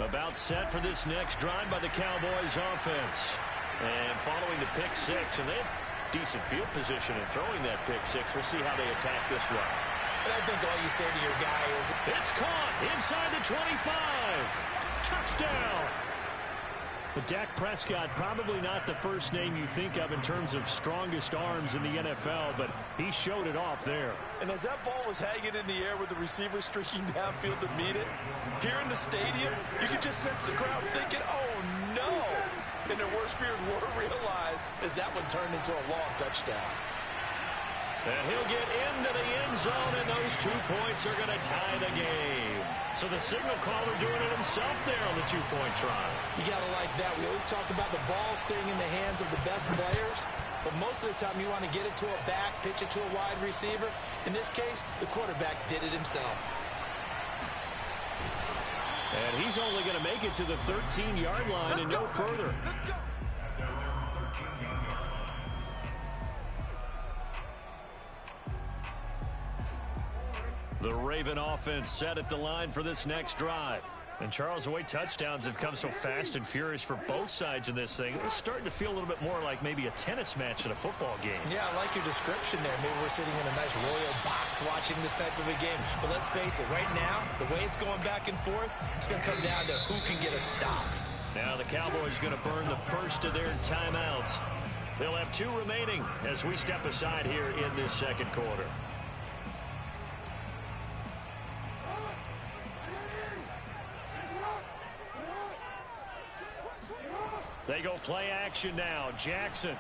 About set for this next drive by the Cowboys offense. And following the pick six, and they have decent field position in throwing that pick six. We'll see how they attack this run. And I think all you say to your guy is, it's caught inside the 25. Touchdown. But Dak Prescott, probably not the first name you think of in terms of strongest arms in the NFL, but he showed it off there. and as that ball was hanging in the air with the receiver streaking downfield to meet it, here in the stadium, you could just sense the crowd thinking, oh no. And their worst fears were realized as that one turned into a long touchdown. And he'll get into the end zone, and those 2 points are going to tie the game. So the signal caller doing it himself there on the two-point try. You got to like that. We always talk about the ball staying in the hands of the best players, but most of the time you want to get it to a back, pitch it to a wide receiver. In this case, the quarterback did it himself. And he's only going to make it to the 13-yard line and no further. The Raven offense set at the line for this next drive. And Charles, the way touchdowns have come so fast and furious for both sides in this thing, it's starting to feel a little bit more like maybe a tennis match in a football game. Yeah, I like your description there. Maybe we're sitting in a nice royal box watching this type of a game. But let's face it, right now, the way it's going back and forth, it's going to come down to who can get a stop. Now the Cowboys going to burn the first of their timeouts. They'll have 2 remaining as we step aside here in this second quarter. They go play action now. Jackson.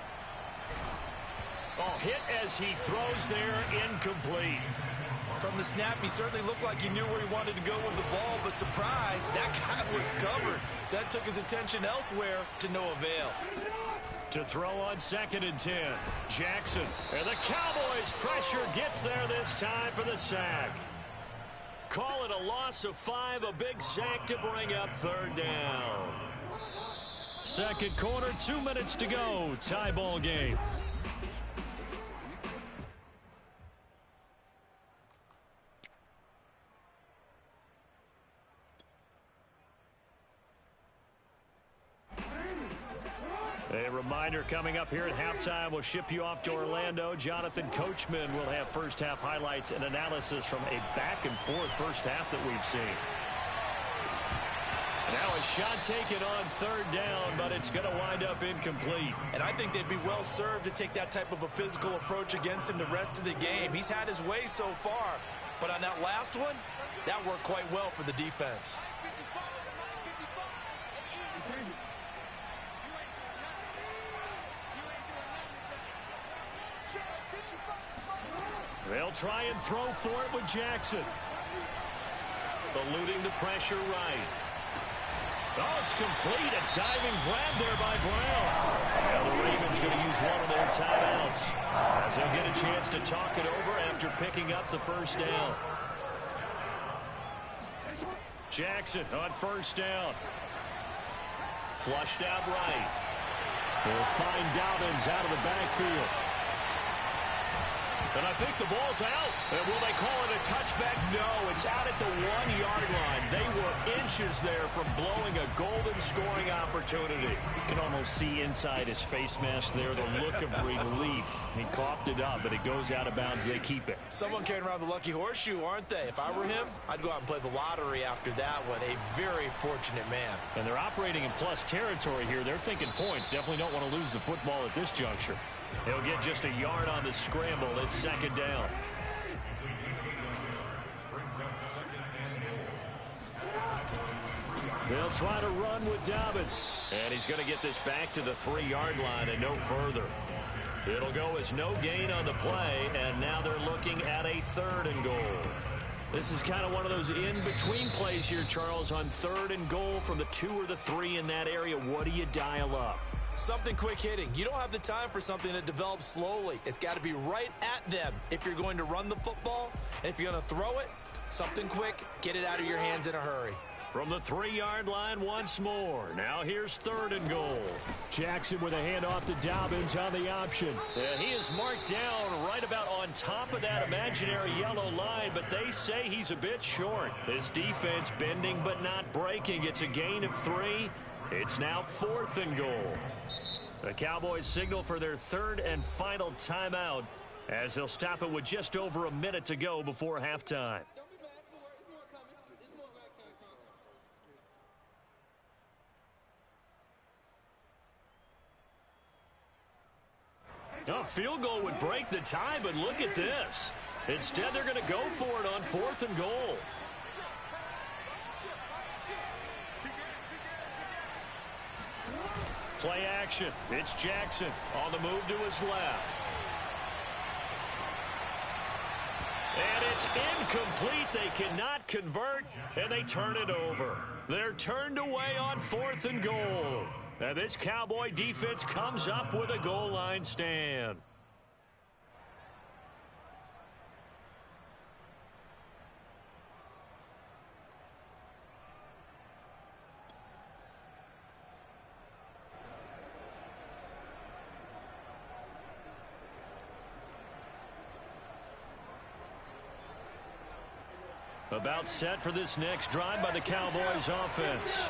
Oh, hit as he throws there, incomplete. From the snap, he certainly looked like he knew where he wanted to go with the ball, but surprise, that guy was covered. So that took his attention elsewhere to no avail. To throw on 2nd and 10. Jackson. And the Cowboys pressure gets there this time for the sack. Call it a loss of 5, a big sack to bring up 3rd down. Second quarter, 2 minutes to go. Tie ball game. A reminder coming up here at halftime. We'll ship you off to Orlando. Jonathan Coachman will have first half highlights and analysis from a back and forth first half that we've seen. Now a shot taken on 3rd down, but it's going to wind up incomplete. And I think they'd be well served to take that type of a physical approach against him the rest of the game. He's had his way so far, but on that last one, that worked quite well for the defense. They'll try and throw for it with Jackson. Eluding the pressure right. Oh, it's complete. A diving grab there by Brown. Now the Ravens going to use one of their timeouts as they'll get a chance to talk it over after picking up the first down. Jackson on 1st down. Flushed out right. They'll find Dobbins out of the backfield. And I think the ball's out. And will they call it a touchback? No, it's out at the 1-yard line. They were inches there from blowing a golden scoring opportunity. You can almost see inside his face mask there the look of relief. He coughed it up, but it goes out of bounds. They keep it. Someone carrying around the lucky horseshoe, aren't they? If I were him, I'd go out and play the lottery after that one. A very fortunate man. And they're operating in plus territory here. They're thinking points. Definitely don't want to lose the football at this juncture. He'll get just a yard on the scramble. It's 2nd down. They'll try to run with Dobbins. And he's going to get this back to the 3-yard line and no further. It'll go as no gain on the play, and now they're looking at a 3rd and goal. This is kind of one of those in-between plays here, Charles, on 3rd and goal from the 2 or the 3 in that area. What do you dial up? Something quick hitting. You don't have the time for something that develops slowly. It's got to be right at them if you're going to run the football. And if you're going to throw it, something quick, get it out of your hands in a hurry. From the 3-yard line once more. Now here's 3rd and goal. Jackson with a handoff to Dobbins on the option. Yeah, he is marked down right about on top of that imaginary yellow line, but they say he's a bit short. This defense bending but not breaking. It's a gain of 3. It's now 4th and goal. The Cowboys signal for their 3rd and final timeout as they'll stop it with just over a minute to go before halftime. A field goal would break the tie, but look at this. Instead, they're going to go for it on 4th and goal. Play action. It's Jackson on the move to his left. And it's incomplete. They cannot convert, and they turn it over. They're turned away on 4th and goal. And this Cowboy defense comes up with a goal line stand. About set for this next drive by the Cowboys offense.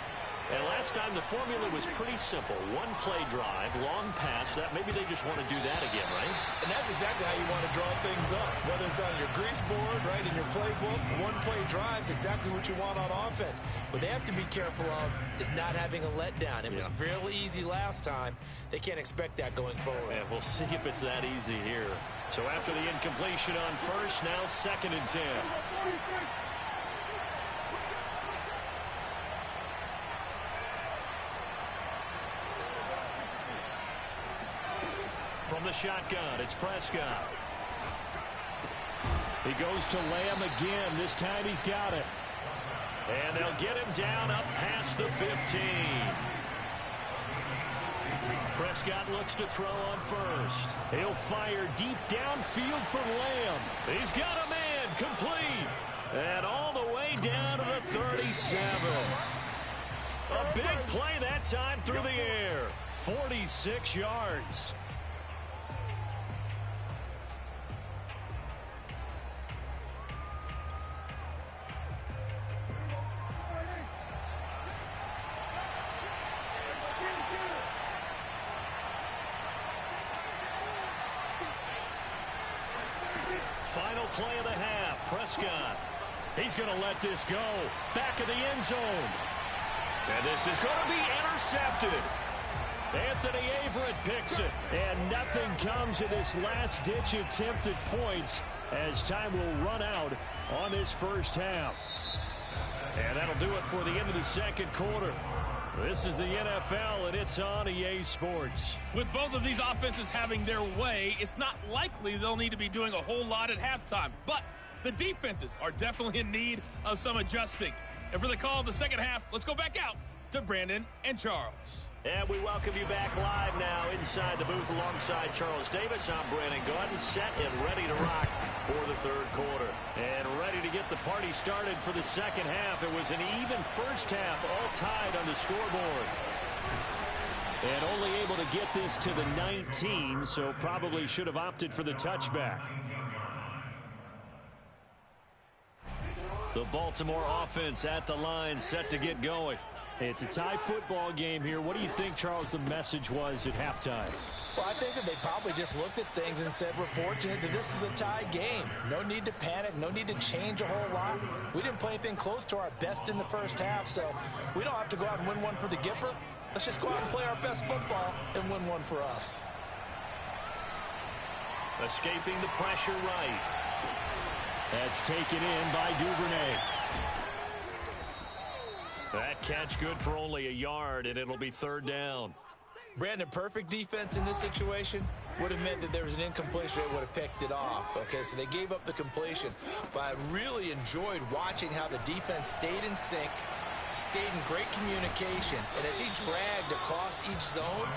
And last time the formula was pretty simple. One play drive, long pass. That maybe they just want to do that again, right? And that's exactly how you want to draw things up. Whether it's on your grease board, right, in your playbook, one play drive is exactly what you want on offense. What they have to be careful of is not having a letdown. It was fairly easy last time. They can't expect that going forward. Yeah, we'll see if it's that easy here. So after the incompletion on first, now 2nd and 10. From the shotgun, it's Prescott. He goes to Lamb again. This time he's got it. And they'll get him down up past the 15. Prescott looks to throw on first. He'll fire deep downfield for Lamb. He's got a man, complete. And all the way down to the 37. A big play that time through the air. 46 yards. Final play of the half. Prescott. He's going to let this go. Back of the end zone. And this is going to be intercepted. Anthony Averett picks it. And nothing comes of this last-ditch attempt at points as time will run out on this first half. And that'll do it for the end of the second quarter. This is the NFL, and it's on EA Sports. With both of these offenses having their way, it's not likely they'll need to be doing a whole lot at halftime. But the defenses are definitely in need of some adjusting. And for the call of the second half, let's go back out to Brandon and Charles. And we welcome you back live now inside the booth alongside Charles Davis. I'm Brandon Gaudin, set and ready to rock for the third quarter. And ready to get the party started for the second half. It was an even first half, all tied on the scoreboard. And only able to get this to the 19, so probably should have opted for the touchback. The Baltimore offense at the line, set to get going. It's a tie football game here. What do you think, Charles, the message was at halftime? Well, I think that they probably just looked at things and said, we're fortunate that this is a tie game. No need to panic. No need to change a whole lot. We didn't play anything close to our best in the first half, so we don't have to go out and win one for the Gipper. Let's just go out and play our best football and win one for us. Escaping the pressure right. That's taken in by Duvernay. That catch good for only a yard, and it'll be third down. Brandon, perfect defense in this situation would have meant that there was an incompletion. They would have picked it off. Okay, so they gave up the completion. But I really enjoyed watching how the defense stayed in sync, stayed in great communication. And as he dragged across each zone,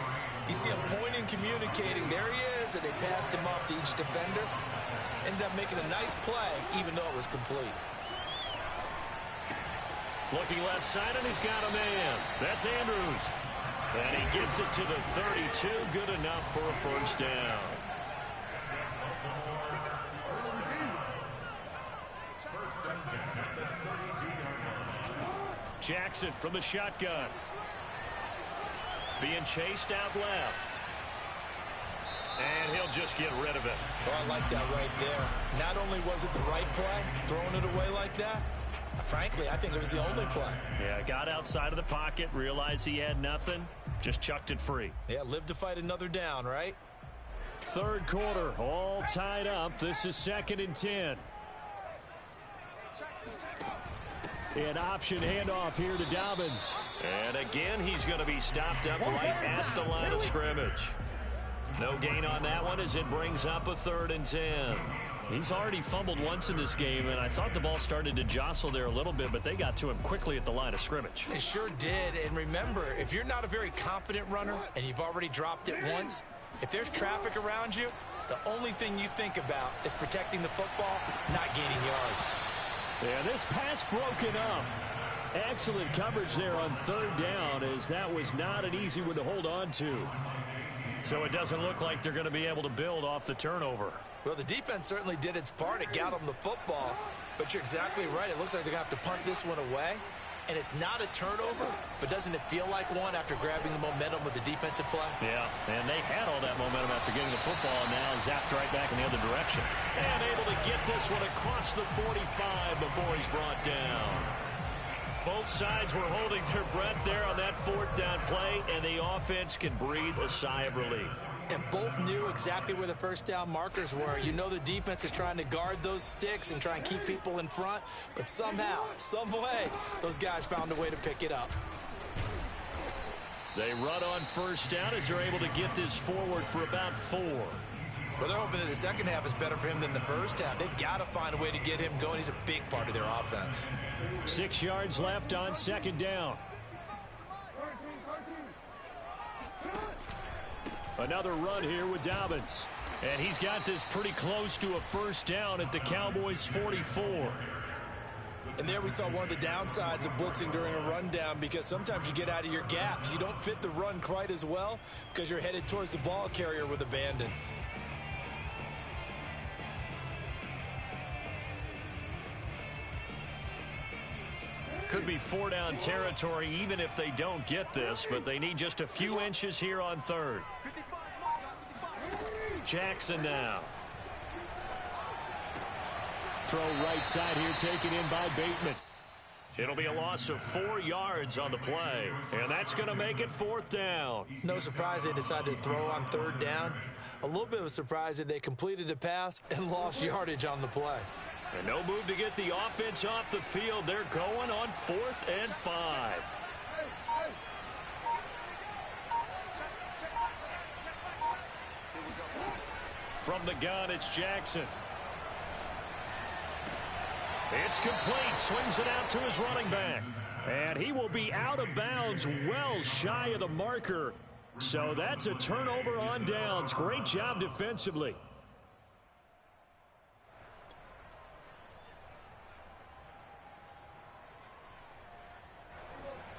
you see him pointing, communicating. There he is, and they passed him up to each defender. Ended up making a nice play, even though it was complete. Looking left side, and he's got a man. That's Andrews. And he gives it to the 32. Good enough for a first down. Jackson from the shotgun. Being chased out left. And he'll just get rid of it. Oh, I like that right there. Not only was it the right play, throwing it away like that, frankly, I think it was the only play. Yeah, got outside of the pocket, realized he had nothing, just chucked it free. Yeah, live to fight another down, right? Third quarter, all tied up. This is 2nd and 10. An option handoff here to Dobbins. And again, he's going to be stopped up right at the line of scrimmage. No gain on that one as it brings up a 3rd and 10. He's already fumbled once in this game, and I thought the ball started to jostle there a little bit, but they got to him quickly at the line of scrimmage. It sure did, and remember, if you're not a very confident runner and you've already dropped it once, if there's traffic around you, the only thing you think about is protecting the football, not gaining yards. Yeah, this pass broken up. Excellent coverage there on 3rd down, as that was not an easy one to hold on to. So it doesn't look like they're going to be able to build off the turnover. Well, the defense certainly did its part. It got them the football, but you're exactly right. It looks like they're going to have to punt this one away, and it's not a turnover, but doesn't it feel like one after grabbing the momentum with the defensive play? Yeah, and they had all that momentum after getting the football, and now zapped right back in the other direction. And able to get this one across the 45 before he's brought down. Both sides were holding their breath there on that 4th down play, and the offense can breathe a sigh of relief. And both knew exactly where the first down markers were. You know the defense is trying to guard those sticks and try and keep people in front, but somehow, some way, those guys found a way to pick it up. They run on 1st down as they're able to get this forward for about 4. Well, they're hoping that the second half is better for him than the first half. They've got to find a way to get him going. He's a big part of their offense. 6 yards left on 2nd down. Another run here with Dobbins. And he's got this pretty close to a first down at the Cowboys' 44. And there we saw one of the downsides of blitzing during a rundown, because sometimes you get out of your gaps. You don't fit the run quite as well because you're headed towards the ball carrier with abandon. Could be 4-down territory even if they don't get this, but they need just a few inches here on 3rd. Jackson now. Throw right side here taken in by Bateman. It'll be a loss of 4 yards on the play, and that's going to make it 4th down. No surprise they decided to throw on 3rd down. A little bit of a surprise that they completed the pass and lost yardage on the play. And no move to get the offense off the field. They're going on 4th and 5. From the gun, it's Jackson. It's complete. Swings it out to his running back. And he will be out of bounds, well shy of the marker. So that's a turnover on downs. Great job defensively.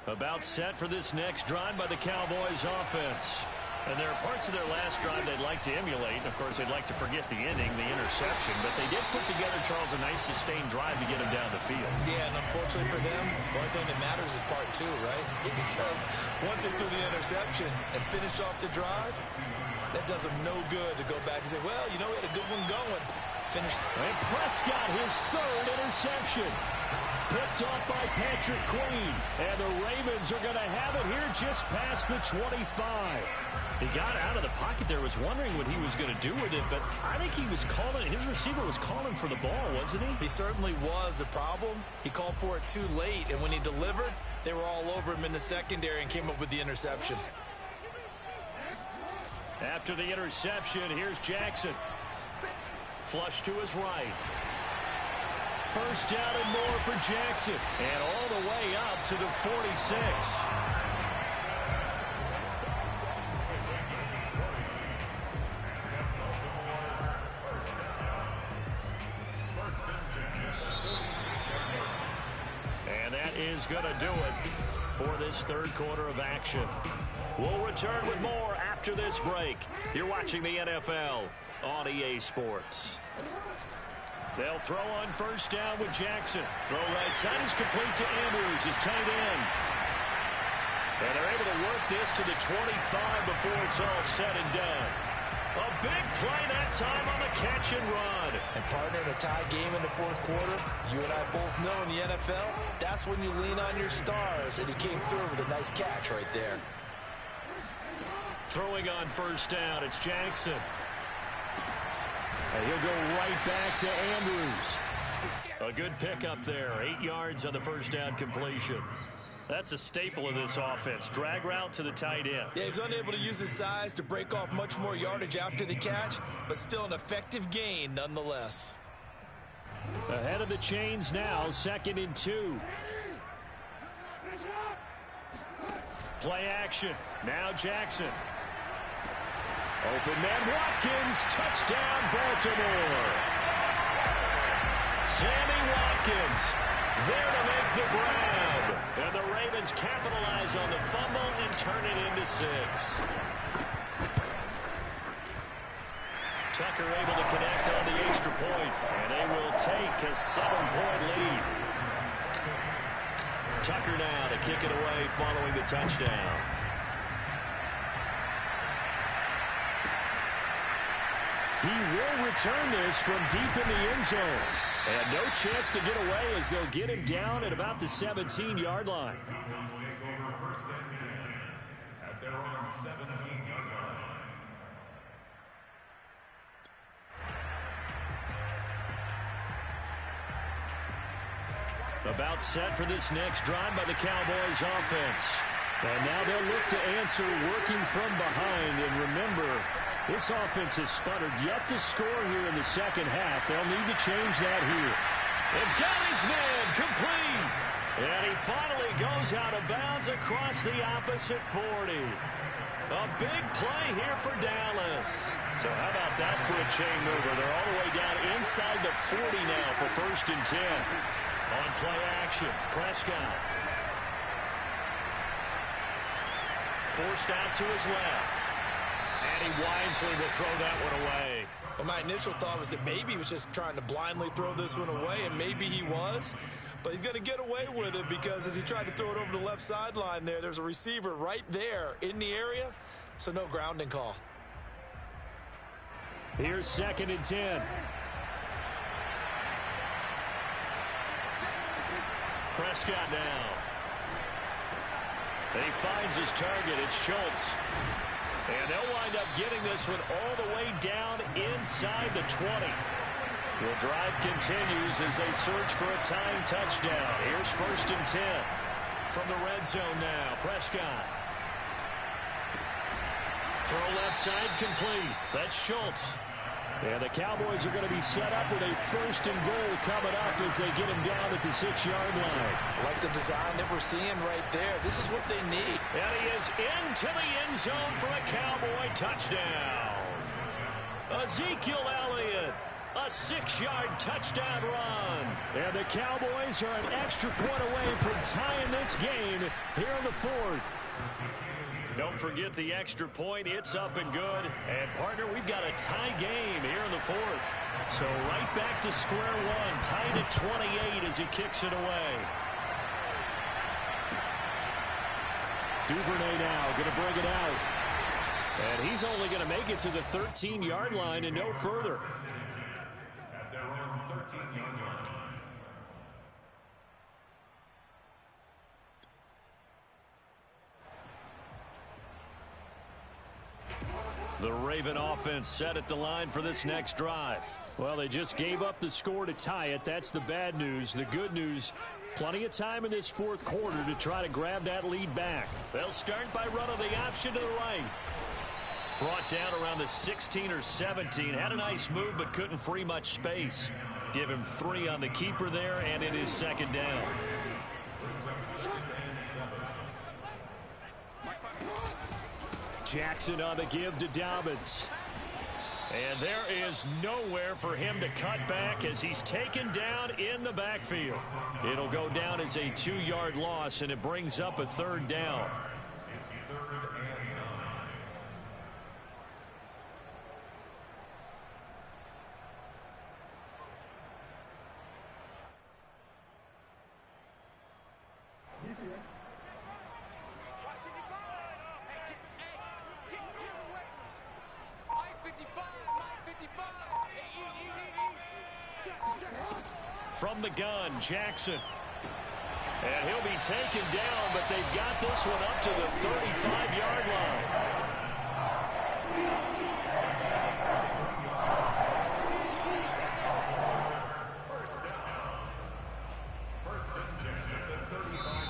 About set for this next drive by the Cowboys offense. And there are parts of their last drive they'd like to emulate. Of course, they'd like to forget the ending, the interception. But they did put together, Charles, a nice sustained drive to get them down the field. Yeah, and unfortunately for them, the only thing that matters is part 2, right? Because once they threw the interception and finished off the drive, that does them no good to go back and say, well, you know, we had a good one going. Finished. And Prescott, his 3rd interception. Picked off by Patrick Queen. And the Ravens are going to have it here just past the 25. He got out of the pocket there, was wondering what he was going to do with it, but I think he was calling, his receiver was calling for the ball, wasn't he? He certainly was. The problem, he called for it too late, and when he delivered, they were all over him in the secondary and came up with the interception. After the interception, here's Jackson. Flush to his right. First down and more for Jackson. And all the way up to the 46. And that is going to do it for this third quarter of action. We'll return with more after this break. You're watching the NFL on EA Sports. They'll throw on first down with Jackson. Throw right side is complete to Andrews, his tight end. And they're able to work this to the 25 before it's all said and done. A big play that time on the catch and run. And partner, in a tie game in the fourth quarter, you and I both know in the NFL, that's when you lean on your stars. And he came through with a nice catch right there. Throwing on first down, it's Jackson. And he'll go right back to Andrews. A good pickup there. 8 yards on the first down completion. That's a staple of this offense. Drag route to the tight end. Yeah, he's unable to use his size to break off much more yardage after the catch, but still an effective gain nonetheless. Ahead of the chains now, 2nd and 2. Play action. Now Jackson. Open man Watkins. Touchdown Baltimore. Sammy Watkins there to make the grab. And the Ravens capitalize on the fumble and turn it into 6. Tucker able to connect on the extra point, and they will take a 7-point lead. Tucker now to kick it away following the touchdown. He will return this from deep in the end zone. And no chance to get away as they'll get him down at about the 17-yard line. Take over first and 10 at their own 17-yard line. About set for this next drive by the Cowboys offense. And now they'll look to answer working from behind. And remember, this offense has sputtered yet to score here in the second half. They'll need to change that here. They've got his man complete. And he finally goes out of bounds across the opposite 40. A big play here for Dallas. So how about that for a chain mover? They're all the way down inside the 40 now for 1st and 10. On play action, Prescott. Forced out to his left. And he wisely will throw that one away. Well, my initial thought was that maybe he was just trying to blindly throw this one away, and maybe he was. But he's going to get away with it because as he tried to throw it over the left sideline there's a receiver right there in the area, so no grounding call. Here's 2nd and 10. Prescott now. And he finds his target. It's Schultz. And they'll wind up getting this one all the way down inside the 20. The drive continues as they search for a tying touchdown. Here's 1st and 10 from the red zone now. Prescott. Throw left side complete. That's Schultz. And the Cowboys are going to be set up with a 1st and goal coming up as they get him down at the 6-yard line. I like the design that we're seeing right there. This is what they need. And he is into the end zone for a Cowboy touchdown. Ezekiel Elliott, a 6-yard touchdown run. And the Cowboys are an extra point away from tying this game here in the 4th. Don't forget the extra point. It's up and good. And, partner, we've got a tie game here in the 4th. So right back to square one. Tied at 28 as he kicks it away. Duvernay now going to bring it out. And he's only going to make it to the 13-yard line and no further. At their own 13-yard line. The Raven offense set at the line for this next drive. Well, they just gave up the score to tie it. That's the bad news. The good news, plenty of time in this 4th quarter to try to grab that lead back. They'll start by running the option to the right. Brought down around the 16 or 17. Had a nice move but couldn't free much space. Give him 3 on the keeper there, and it is 2nd down. Jackson on the give to Dobbins. And there is nowhere for him to cut back as he's taken down in the backfield. It'll go down as a 2-yard loss, and it brings up a 3rd down. From the gun, Jackson. And he'll be taken down, but they've got this one up to the 35-yard line.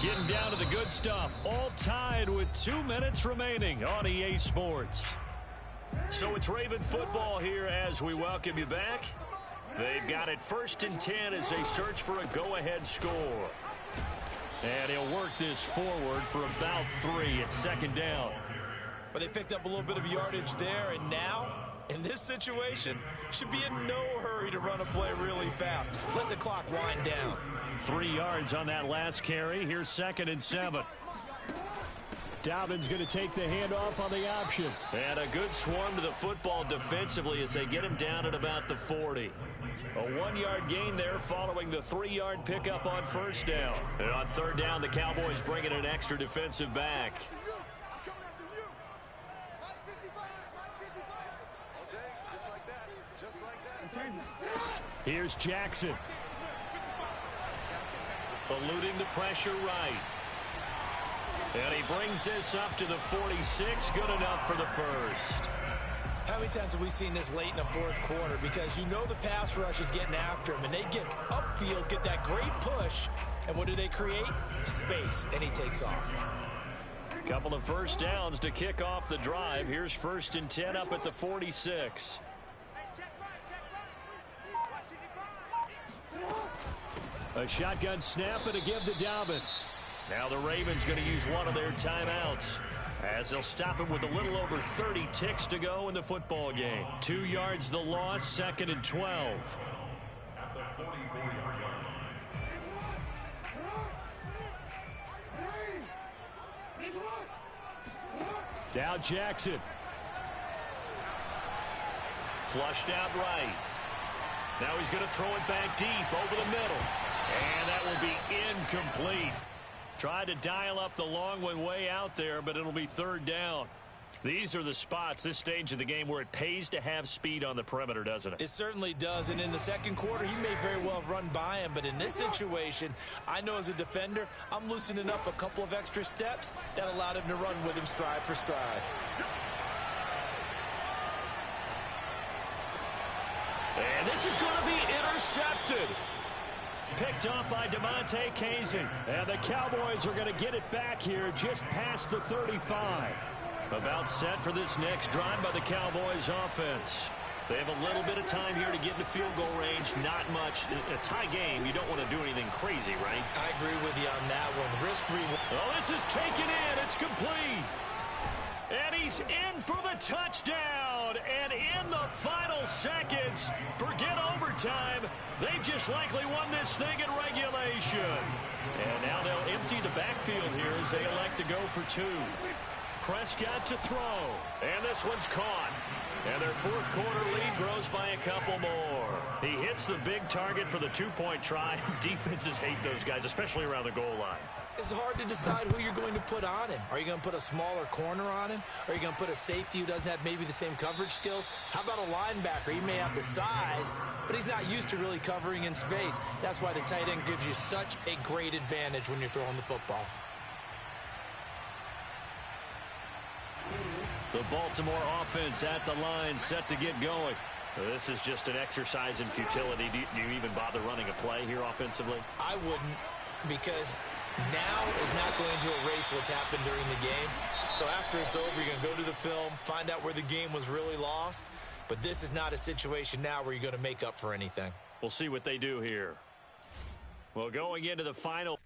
Getting down to the good stuff. All tied with 2 minutes remaining on EA Sports. So it's Raven football here as we welcome you back. They've got it 1st and 10 as they search for a go-ahead score. And he'll work this forward for about 3 at 2nd down. But they picked up a little bit of yardage there, and now, in this situation, should be in no hurry to run a play really fast. Let the clock wind down. 3 yards on that last carry. Here's 2nd and 7. Dobbins going to take the handoff on the option. And a good swarm to the football defensively as they get him down at about the 40. A 1-yard gain there following the 3-yard pickup on 1st down. And on 3rd down, the Cowboys bringing an extra defensive back. Here's Jackson. Eluding the pressure right. And he brings this up to the 46. Good enough for the 1st. How many times have we seen this late in the 4th quarter? Because you know the pass rush is getting after him, and they get upfield, get that great push, and what do they create? Space, and he takes off. Couple of 1st downs to kick off the drive. Here's 1st and 10 up at the 46. A shotgun snap and a give to Dobbins. Now the Ravens going to use one of their timeouts as they'll stop him with a little over 30 ticks to go in the football game. 2 yards the loss, 2nd and 12. At the 44-yard line. Now Jackson. Flushed out right. Now he's going to throw it back deep over the middle. And that will be incomplete. Tried to dial up the long one way out there, but it'll be 3rd down. These are the spots, this stage of the game, where it pays to have speed on the perimeter, doesn't it? It certainly does, and in the 2nd quarter, he may very well have run by him, but in this situation, I know as a defender, I'm loosening up a couple of extra steps that allowed him to run with him stride for stride. And this is going to be intercepted. Picked off by DeMonte Kazin. And the Cowboys are going to get it back here just past the 35. About set for this next drive by the Cowboys offense. They have a little bit of time here to get into field goal range. Not much. A tie game, you don't want to do anything crazy, right? I agree with you on that one. Risk-free. Oh, this is taken in. It's complete. And he's in for the touchdown. And in the final seconds, forget overtime. They just likely won this thing in regulation. And now they'll empty the backfield here as they elect to go for 2. Prescott to throw. And this one's caught. And their 4th quarter lead grows by a couple more. He hits the big target for the 2-point try. Defenses hate those guys, especially around the goal line. It's hard to decide who you're going to put on him. Are you going to put a smaller corner on him? Are you going to put a safety who doesn't have maybe the same coverage skills? How about a linebacker? He may have the size, but he's not used to really covering in space. That's why the tight end gives you such a great advantage when you're throwing the football. The Baltimore offense at the line, set to get going. This is just an exercise in futility. Do you even bother running a play here offensively? I wouldn't, because now is not going to erase what's happened during the game. So after it's over, you're going to go to the film, find out where the game was really lost. But this is not a situation now where you're going to make up for anything. We'll see what they do here. Well, going into the final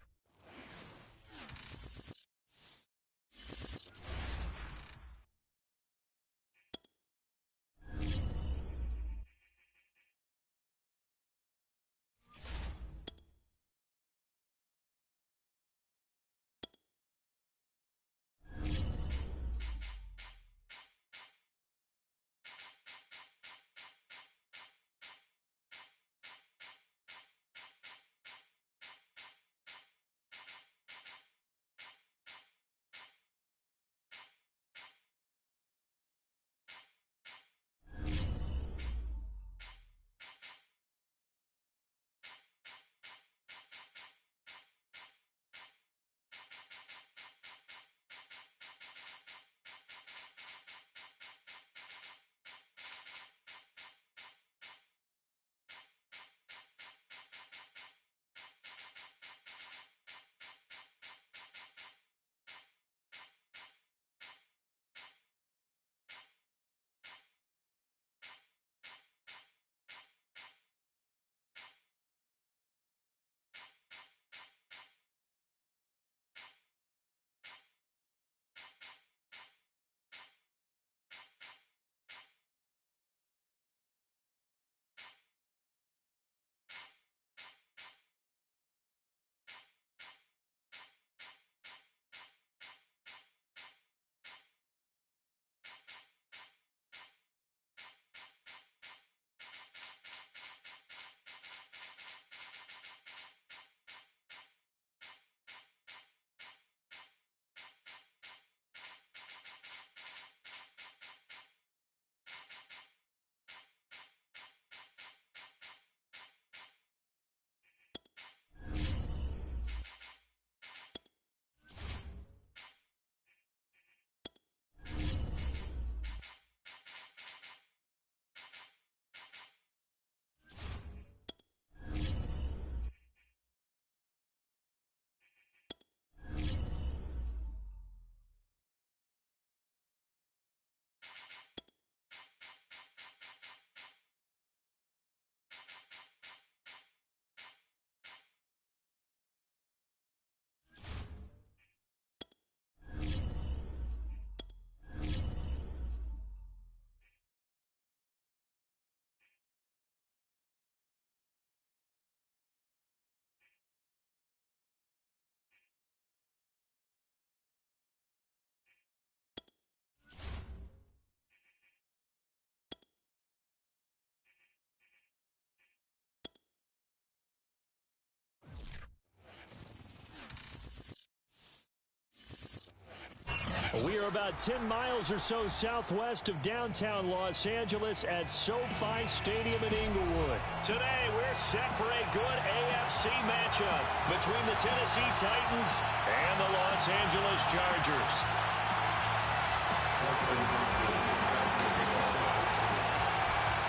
We are about 10 miles or so southwest of downtown Los Angeles at SoFi Stadium in Inglewood. Today, we're set for a good AFC matchup between the Tennessee Titans and the Los Angeles Chargers.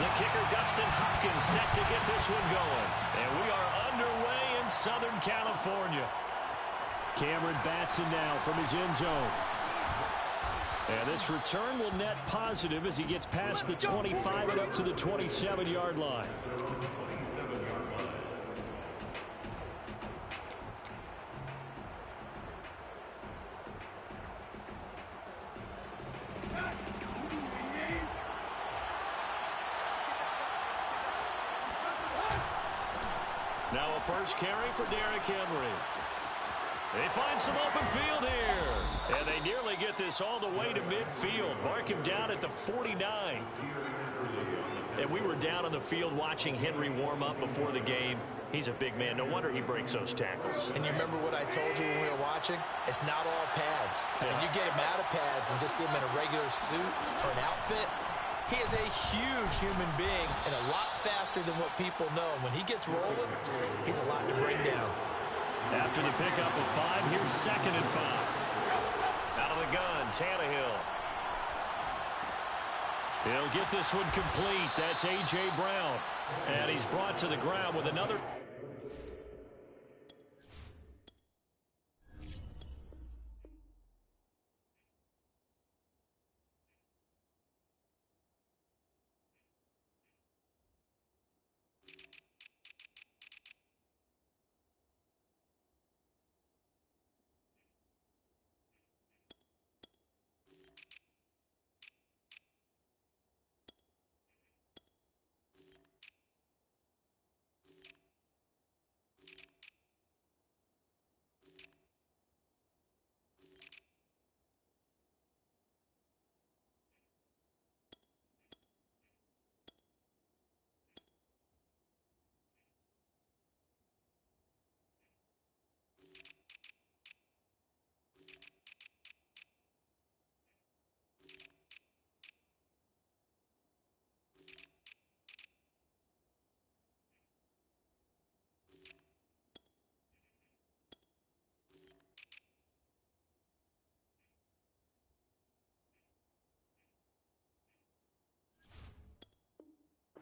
The kicker, Dustin Hopkins, set to get this one going. And we are underway in Southern California. Cameron Batson now from his end zone. And this return will net positive as he gets past the 25 and up to the 27-yard line. Now a first carry for Derrick Henry. They find some open field here. And they nearly get this all the way to midfield. Mark him down at the 49. And we were down on the field watching Henry warm up before the game. He's a big man. No wonder he breaks those tackles. And you remember what I told you when we were watching? It's not all pads. I mean, you get him out of pads and just see him in a regular suit or an outfit. He is a huge human being and a lot faster than what people know. When he gets rolling, he's a lot to bring down. After the pickup of 5, here's 2nd and 5. Out of the gun, Tannehill. He'll get this one complete. That's A.J. Brown. And he's brought to the ground with another.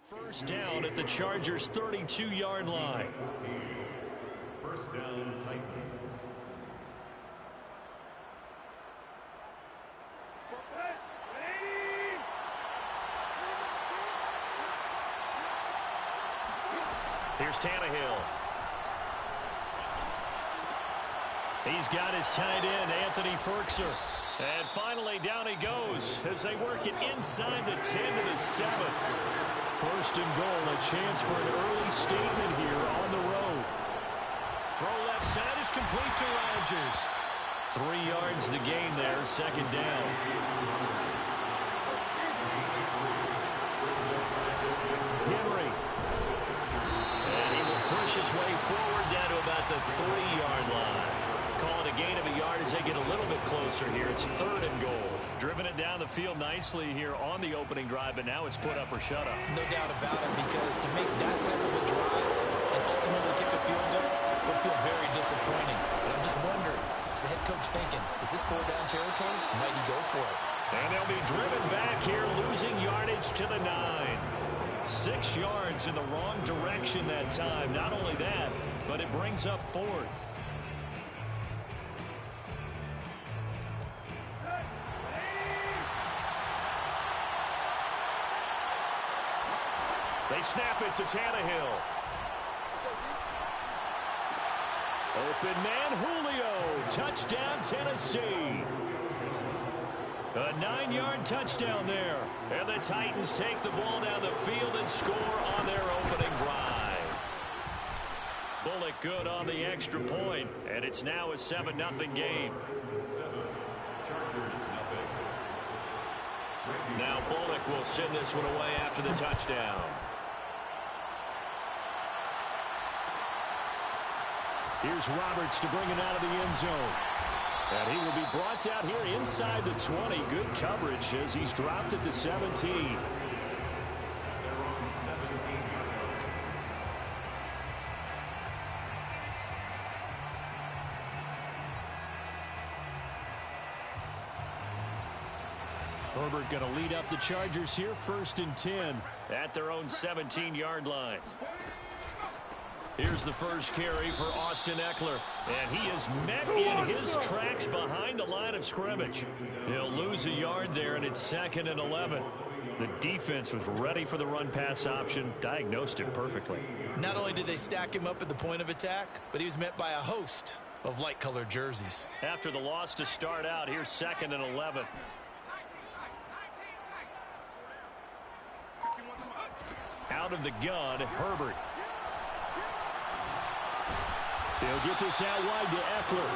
First down at the Chargers' 32-yard line. First down, Titans. Here's Tannehill. He's got his tight end, Anthony Ferkser. And finally, down he goes as they work it inside the 10 to the 7. First and goal, a chance for an early statement here on the road. Throw left side is complete to Rodgers. 3 yards the gain there, 2nd down. Henry. And he will push his way forward down to about the 3-yard line. Call it a gain of a yard as they get a little bit closer here. It's 3rd and goal. Driven it down the field nicely here on the opening drive, but now it's put up or shut up. No doubt about it, because to make that type of a drive and ultimately kick a field goal would feel very disappointing. But I'm just wondering, is the head coach thinking, is this 4-down territory? Might he go for it? And they'll be driven back here, losing yardage to the 9. 6 yards in the wrong direction that time. Not only that, but it brings up 4th. They snap it to Tannehill. Open man, Julio. Touchdown, Tennessee. A 9-yard touchdown there. And the Titans take the ball down the field and score on their opening drive. Bullock good on the extra point, and it's now a 7-0 game. 7, Chargers, nothing. Now Bullock will send this one away after the touchdown. Here's Roberts to bring it out of the end zone. And he will be brought down here inside the 20. Good coverage as he's dropped at the 17. Herbert going to lead up the Chargers here, 1st and 10 at their own 17-yard line. Here's the first carry for Austin Eckler, and he is met in his tracks behind the line of scrimmage. He'll lose a yard there, and it's 2nd and 11. The defense was ready for the run-pass option, diagnosed it perfectly. Not only did they stack him up at the point of attack, but he was met by a host of light-colored jerseys. After the loss to start out, here's 2nd and 11. Out of the gun, Herbert. He'll get this out wide to Eckler.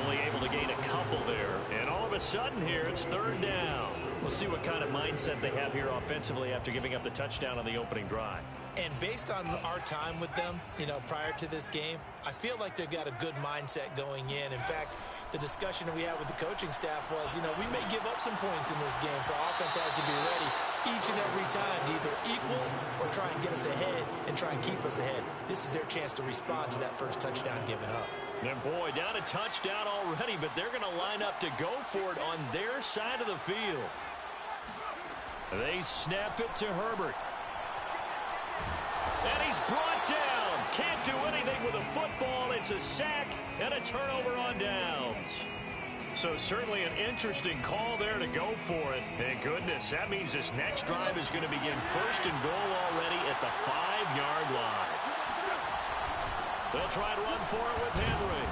Only able to gain a couple there. And all of a sudden here, it's 3rd down. We'll see what kind of mindset they have here offensively after giving up the touchdown on the opening drive. And based on our time with them, prior to this game, I feel like they've got a good mindset going in. In fact, the discussion that we had with the coaching staff was, we may give up some points in this game, so offense has to be ready each and every time to either equal or try and get us ahead and try and keep us ahead. This is their chance to respond to that first touchdown given up. And boy, down a touchdown already, but they're going to line up to go for it on their side of the field. They snap it to Herbert. And he's brought down. Can't do anything with a football. It's a sack and a turnover on downs. So certainly an interesting call there to go for it. And goodness, that means this next drive is going to begin 1st and goal already at the 5-yard line. They'll try to run for it with Henry.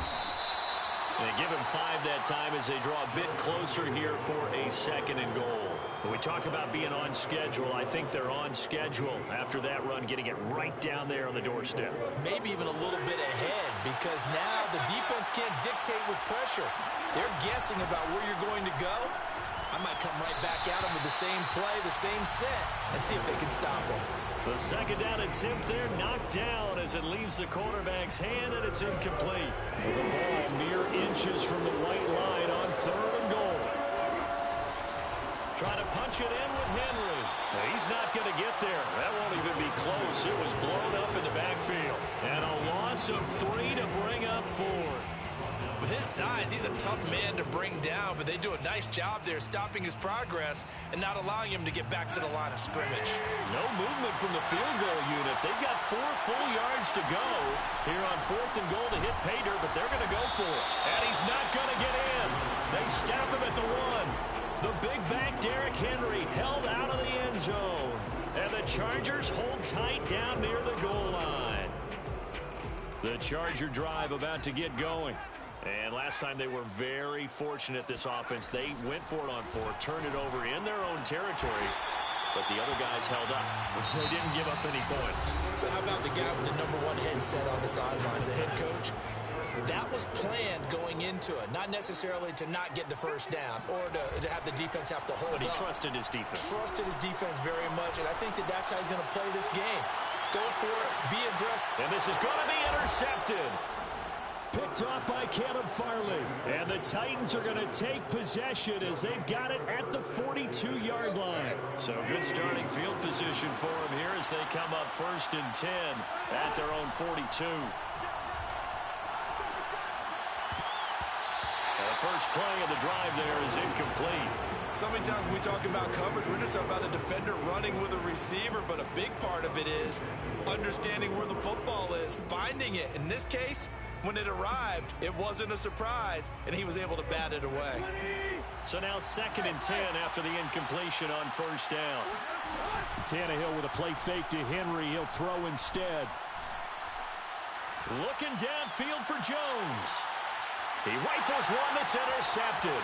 They give him 5 that time as they draw a bit closer here for a 2nd and goal. When we talk about being on schedule, I think they're on schedule after that run, getting it right down there on the doorstep. Maybe even a little bit ahead, because now the defense can't dictate with pressure. They're guessing about where you're going to go. I might come right back at them with the same play, the same set, and see if they can stop them. The 2nd down attempt there knocked down as it leaves the quarterback's hand, and it's incomplete. The ball mere inches from the white line on 3rd and goal. Trying to punch it in with Henry. Now, he's not going to get there. That won't even be close. It was blown up in the backfield. And a loss of 3 to bring up 4. With his size, he's a tough man to bring down, but they do a nice job there stopping his progress and not allowing him to get back to the line of scrimmage. No movement from the field goal unit. They've got 4 full yards to go here on 4th and goal to hit pay dirt, but they're going to go for it. And he's not going to get in. They stop him at the 1. The big back Derrick Henry held out of the end zone. And the Chargers hold tight down near the goal line. The Charger drive about to get going. And last time they were very fortunate, this offense. They went for it on 4, turned it over in their own territory, but the other guys held up. They didn't give up any points. So how about the guy with the #1 headset on the sidelines, the head coach? That was planned going into it, not necessarily to not get the first down or to have the defense have to hold up. But he trusted his defense. Trusted his defense very much, and I think that's how he's going to play this game. Go for it, be aggressive. And this is going to be intercepted. Picked off by Caleb Farley. And the Titans are going to take possession as they've got it at the 42-yard line. So good starting field position for them here as they come up 1st and 10 at their own 42. The first play of the drive there is incomplete. So many times when we talk about coverage, we're just about a defender running with a receiver, but a big part of it is understanding where the football is, finding it. In this case, when it arrived, it wasn't a surprise, and he was able to bat it away. So now 2nd and 10 after the incompletion on 1st down. Tannehill with a play fake to Henry. He'll throw instead. Looking downfield for Jones. He rifles one that's intercepted.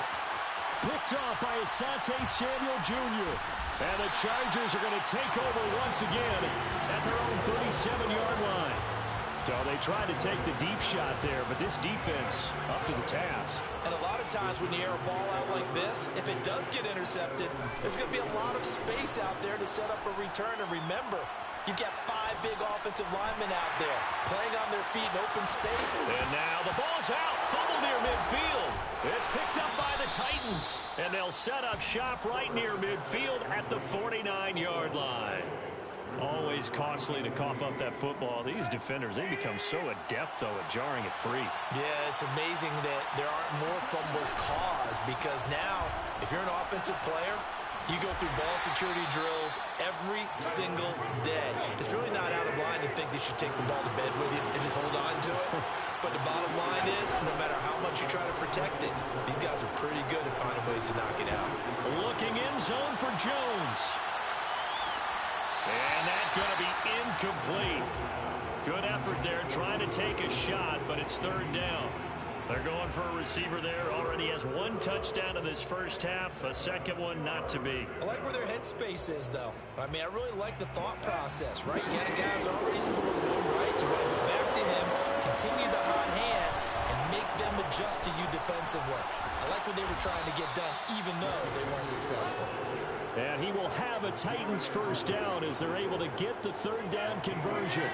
Picked off by Asante Samuel Jr. And the Chargers are going to take over once again at their own 37-yard line. So they tried to take the deep shot there, but this defense up to the task. And a lot of times when you air a ball out like this, if it does get intercepted, there's going to be a lot of space out there to set up a return. And remember, You've got 5 big offensive linemen out there playing on their feet in open space. And now the ball's out. Fumble near midfield. It's picked up by the Titans. And they'll set up shop right near midfield at the 49-yard line. Always costly to cough up that football. These defenders, they become so adept, though, at jarring it free. Yeah, it's amazing that there aren't more fumbles caused, because now, if you're an offensive player, you go through ball security drills every single day. It's really not out of line to think that you should take the ball to bed with you and just hold on to it. But the bottom line is, no matter how much you try to protect it, these guys are pretty good at finding ways to knock it out. Looking in zone for Jones. And that's going to be incomplete. Good effort there trying to take a shot, but it's third down. They're going for a receiver there. Already has 1 touchdown in this first half. A second one not to be. I like where their headspace is, though. I mean, I really like the thought process, right? You got a guy who's already scored 1, right? You want to go back to him, continue the hot hand, and make them adjust to you defensively. I like what they were trying to get done, even though they weren't successful. And he will have a Titans first down as they're able to get the third down conversion.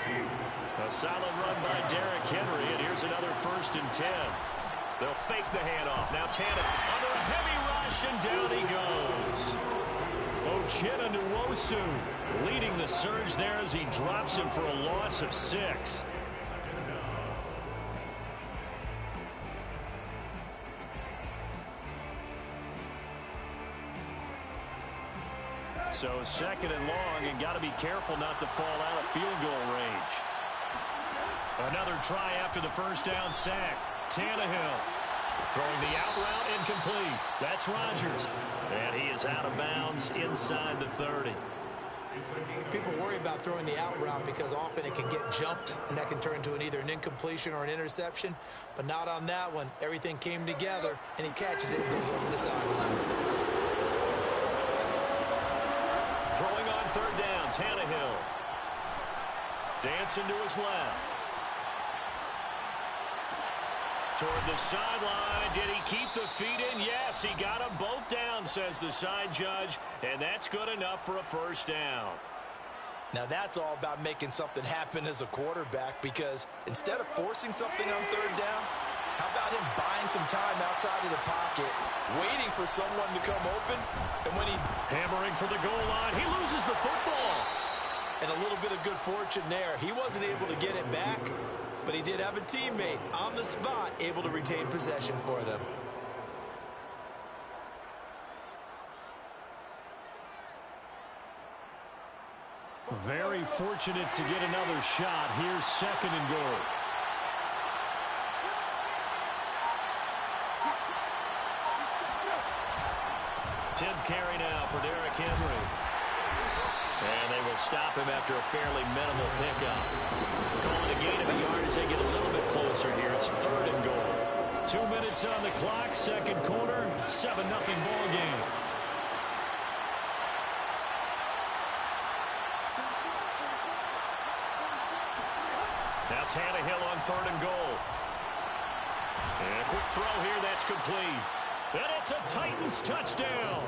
A solid run by Derrick Henry, and here's another 1st and 10. They'll fake the handoff. Now Tanner under a heavy rush, and down he goes. Uchenna Nwosu leading the surge there as he drops him for a loss of 6. So 2nd and long, and got to be careful not to fall out of field goal range. Another try after the first down sack. Tannehill throwing the out route incomplete. That's Rodgers. And he is out of bounds inside the 30. People worry about throwing the out route because often it can get jumped, and that can turn into either an incompletion or an interception. But not on that one. Everything came together, and he catches it and goes over the sideline. Throwing on third down, Tannehill. Dancing to his left. Toward the sideline. Did he keep the feet in? Yes, he got them both down, says the side judge. And that's good enough for a first down. Now that's all about making something happen as a quarterback, because instead of forcing something on third down, how about him buying some time outside of the pocket, waiting for someone to come open, and when he... Hammering for the goal line, he loses the football. And a little bit of good fortune there. He wasn't able to get it back, but he did have a teammate on the spot able to retain possession for them. Very fortunate to get another shot. Here's 2nd and goal. Tenth carry now for Derrick Henry. And they will stop him after a fairly minimal pickup. Calling a gain of a yard as they get a little bit closer here. It's 3rd and goal. 2 minutes on the clock, second quarter, 7-0 ball game. Now Tannehill on 3rd and goal. And a quick throw here, that's complete. And it's a Titans touchdown.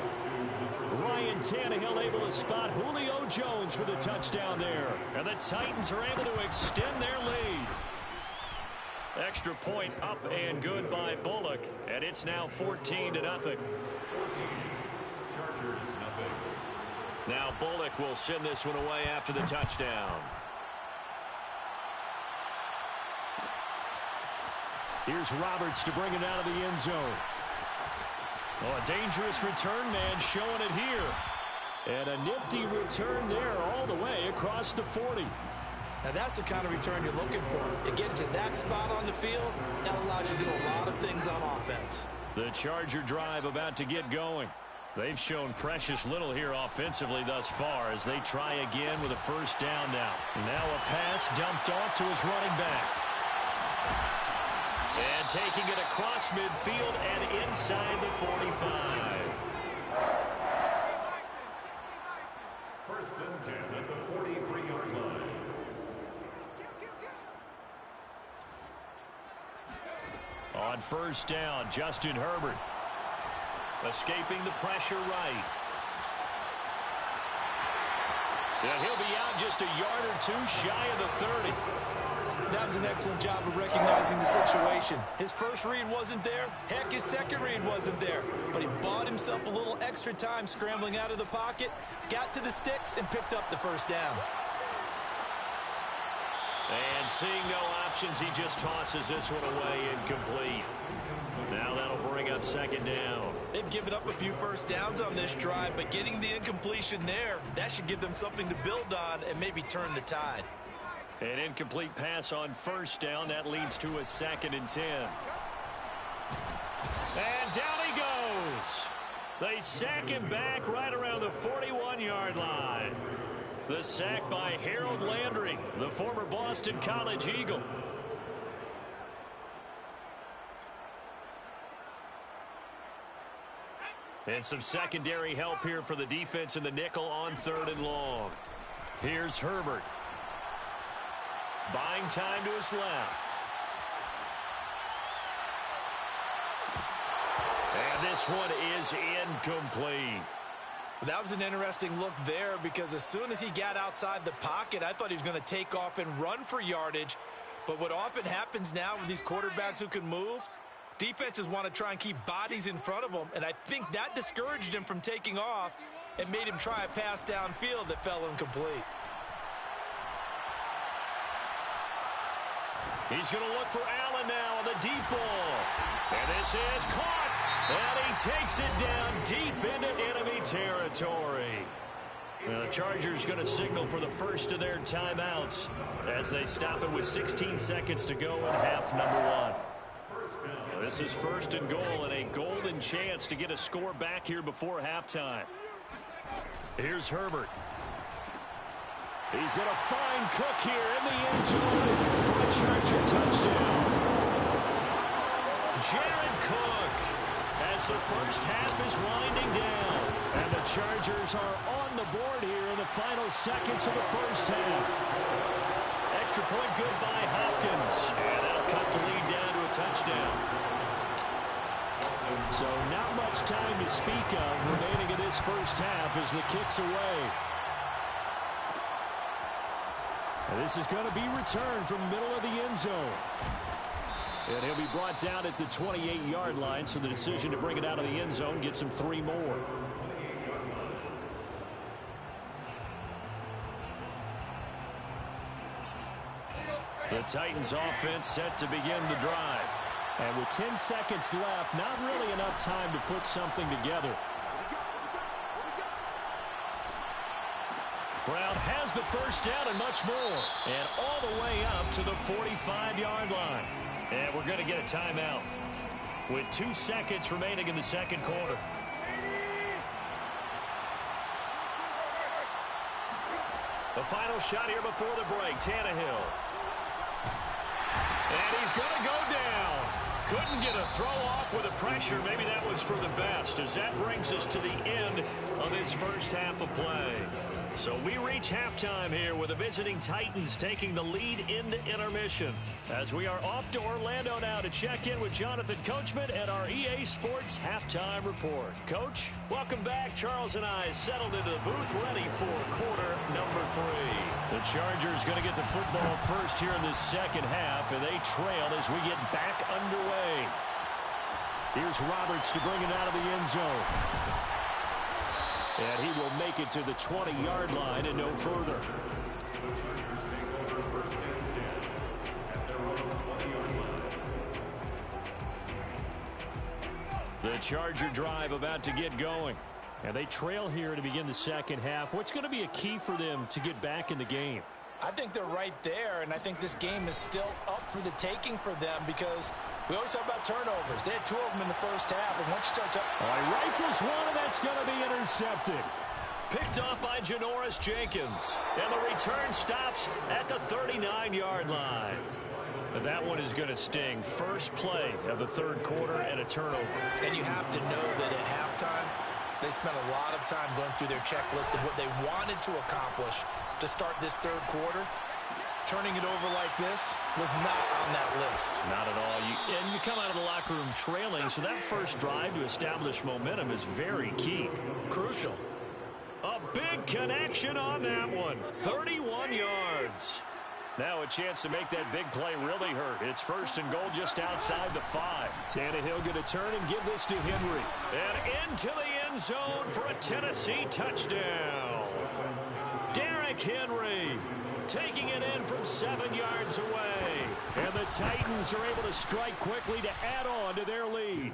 Ryan Tannehill able to spot Julio Jones for the touchdown there. And the Titans are able to extend their lead. Extra point up and good by Bullock. And it's now 14-0. 14, Chargers, 0. Now Bullock will send this one away after the touchdown. Here's Roberts to bring it out of the end zone. Oh, a dangerous return man showing it here. And a nifty return there all the way across the 40. Now that's the kind of return you're looking for. To get to that spot on the field, that allows you to do a lot of things on offense. The Charger drive about to get going. They've shown precious little here offensively thus far as they try again with a first down now. Now a pass dumped off to his running back. And taking it across midfield and inside the 45. 1st and 10 at the 43-yard line. On first down, Justin Herbert. Escaping the pressure right. And he'll be out just a yard or two shy of the 30. That was an excellent job of recognizing the situation. His first read wasn't there. Heck, his second read wasn't there. But he bought himself a little extra time scrambling out of the pocket, got to the sticks, and picked up the first down. And seeing no options, he just tosses this one away incomplete. Now that'll bring up second down. They've given up a few first downs on this drive, but getting the incompletion there, that should give them something to build on and maybe turn the tide. An incomplete pass on first down. That leads to a 2nd and 10. And down he goes. They sack him back right around the 41-yard line. The sack by Harold Landry, the former Boston College Eagle. And some secondary help here for the defense in the nickel on 3rd and long. Here's Herbert. Buying time to his left. And this one is incomplete. That was an interesting look there because as soon as he got outside the pocket, I thought he was going to take off and run for yardage. But what often happens now with these quarterbacks who can move, defenses want to try and keep bodies in front of them, and I think that discouraged him from taking off and made him try a pass downfield that fell incomplete. He's going to look for Allen now on the deep ball. And this is caught. And he takes it down deep into enemy territory. The Chargers going to signal for the first of their timeouts as they stop it with 16 seconds to go in half number 1. This is 1st and goal and a golden chance to get a score back here before halftime. Here's Herbert. He's going to find Cook here in the end zone for a Charger touchdown. Jared Cook as the first half is winding down. And the Chargers are on the board here in the final seconds of the first half. Extra point good by Hopkins. And that'll cut the lead down to a touchdown. So not much time to speak of remaining in this first half as the kick's away. This is going to be returned from the middle of the end zone. And he'll be brought down at the 28-yard line, so the decision to bring it out of the end zone gets him 3 more. The Titans offense set to begin the drive. And with 10 seconds left, not really enough time to put something together. Brown has the first down and much more. And all the way up to the 45-yard line. And we're going to get a timeout with 2 seconds remaining in the second quarter. The final shot here before the break, Tannehill. And he's going to go down. Couldn't get a throw off with the pressure. Maybe that was for the best, as that brings us to the end of this first half of play. So we reach halftime here with the visiting Titans taking the lead into intermission. As we are off to Orlando now to check in with Jonathan Coachman and our EA Sports Halftime Report. Coach, welcome back. Charles and I settled into the booth ready for quarter number 3. The Chargers going to get the football first here in this second half, and they trail as we get back underway. Here's Roberts to bring it out of the end zone. And he will make it to the 20-yard line and no further. The Chargers take over 1st and 10 at their own 20-yard line. The Charger drive about to get going. And they trail here to begin the second half. What's going to be a key for them to get back in the game? I think they're right there, and I think this game is still up for the taking for them because we always talk about turnovers. They had 2 of them in the first half, and once you start to... He rifles one, and that's going to be intercepted. Picked off by Janoris Jenkins. And the return stops at the 39-yard line. And that one is going to sting. First play of the third quarter and a turnover. And you have to know that at halftime, they spent a lot of time going through their checklist of what they wanted to accomplish to start this third quarter. Turning it over like this was not on that list. Not at all. And you come out of the locker room trailing, so that first drive to establish momentum is very key. Crucial. A big connection on that one. 31 yards. Now a chance to make that big play really hurt. It's first and goal just outside the 5. Tannehill going to turn and give this to Henry. And into the end zone for a Tennessee touchdown. Derrick Henry taking it in from 7 yards away. And the Titans are able to strike quickly to add on to their lead.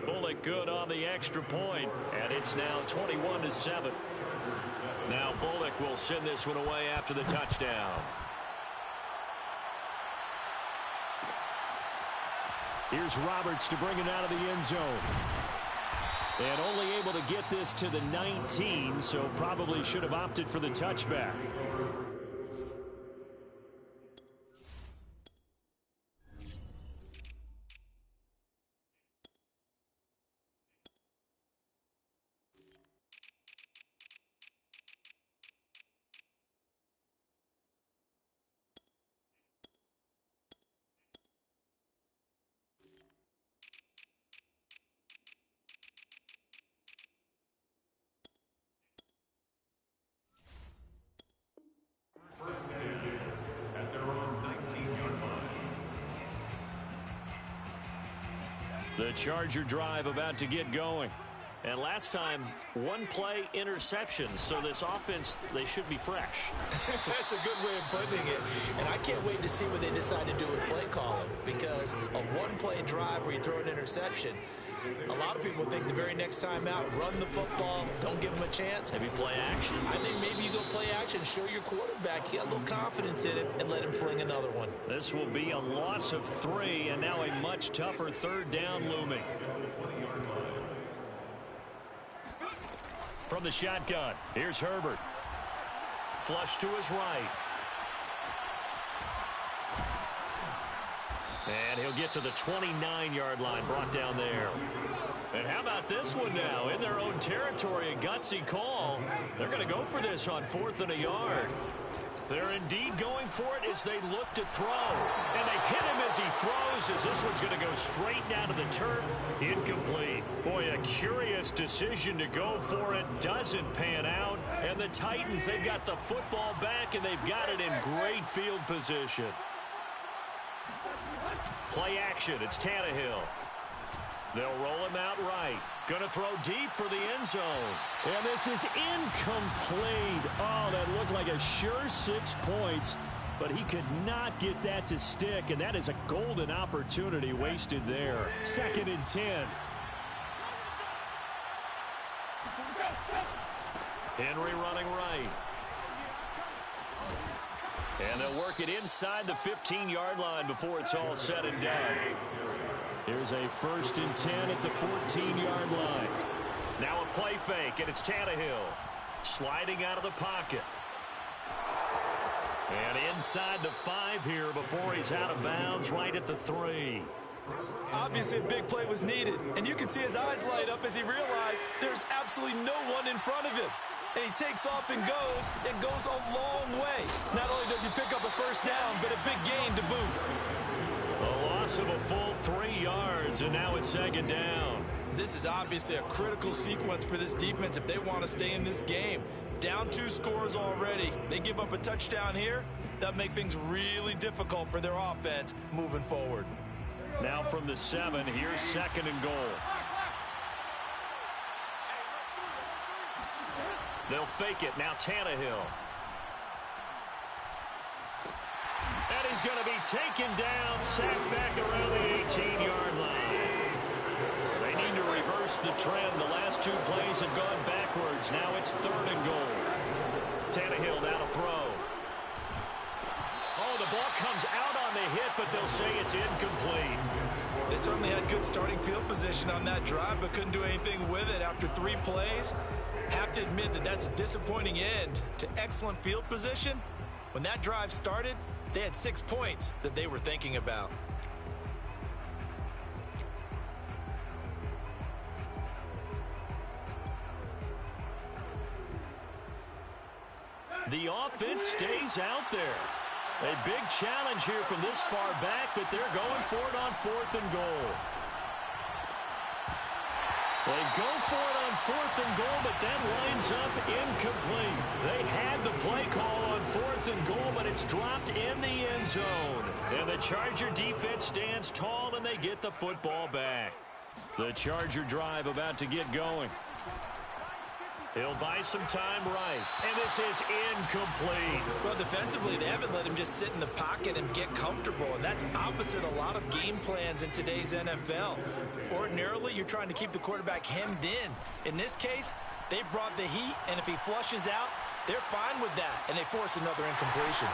Bullock good on the extra point, and it's now 21-7. Now Bullock will send this one away after the touchdown. Here's Roberts to bring it out of the end zone. And only able to get this to the 19, so probably should have opted for the touchback. At their own 19-yard line. The Charger drive about to get going. And last time, one play interception. So this offense, they should be fresh. That's a good way of putting it. And I can't wait to see what they decide to do with play calling. Because a one-play drive where you throw an interception, a lot of people think the very next time out, run the football, don't give them a chance. Maybe play action. I think maybe you go play action, show your quarterback you got a little confidence in it, and let him fling another one. This will be a loss of 3, and now a much tougher third down looming. From the shotgun, here's Herbert. Flush to his right. And he'll get to the 29-yard line, brought down there. And how about this one now? In their own territory, a gutsy call. They're going to go for this on 4th and a yard. They're indeed going for it as they look to throw. And they hit him as he throws, as this one's going to go straight down to the turf. Incomplete. Boy, a curious decision to go for it. Doesn't pan out. And the Titans, they've got the football back, and they've got it in great field position. Play action. It's Tannehill. They'll roll him out right. Going to throw deep for the end zone. And this is incomplete. Oh, that looked like a sure 6 points. But he could not get that to stick. And that is a golden opportunity wasted there. 2nd and 10. Henry running right. And they'll work it inside the 15-yard line before it's all said and done. Here's a 1st and 10 at the 14-yard line. Now a play fake, and it's Tannehill sliding out of the pocket. And inside the 5 here before he's out of bounds right at the 3. Obviously, a big play was needed, and you can see his eyes light up as he realized there's absolutely no one in front of him. And he takes off and goes a long way. Not only does he pick up a first down, but a big gain to boot. A loss of a full 3 yards, and now it's 2nd down. This is obviously a critical sequence for this defense if they want to stay in this game. Down 2 scores already. They give up a touchdown here. That'll make things really difficult for their offense moving forward. Now from the 7, here's 2nd and goal. They'll fake it. Now Tannehill. And he's going to be taken down, sacked back around the 18-yard line. They need to reverse the trend. The last 2 plays have gone backwards. Now it's 3rd and goal. Tannehill now to throw. Oh, the ball comes out on the hit, but they'll say it's incomplete. They certainly had good starting field position on that drive, but couldn't do anything with it after 3 plays. Have to admit that that's a disappointing end to excellent field position. When that drive started, they had 6 points that they were thinking about. The offense stays out there. A big challenge here from this far back, but they're going for it on 4th and goal. They go for it on 4th and goal, but that winds up incomplete. They had the play call on 4th and goal, but it's dropped in the end zone. And the Charger defense stands tall, and they get the football back. The Charger drive about to get going. He'll buy some time right. And this is incomplete. Well, defensively, they haven't let him just sit in the pocket and get comfortable, and that's opposite a lot of game plans in today's NFL. Ordinarily, you're trying to keep the quarterback hemmed in. In this case, they brought the heat, and if he flushes out, they're fine with that, and they force another incompletion.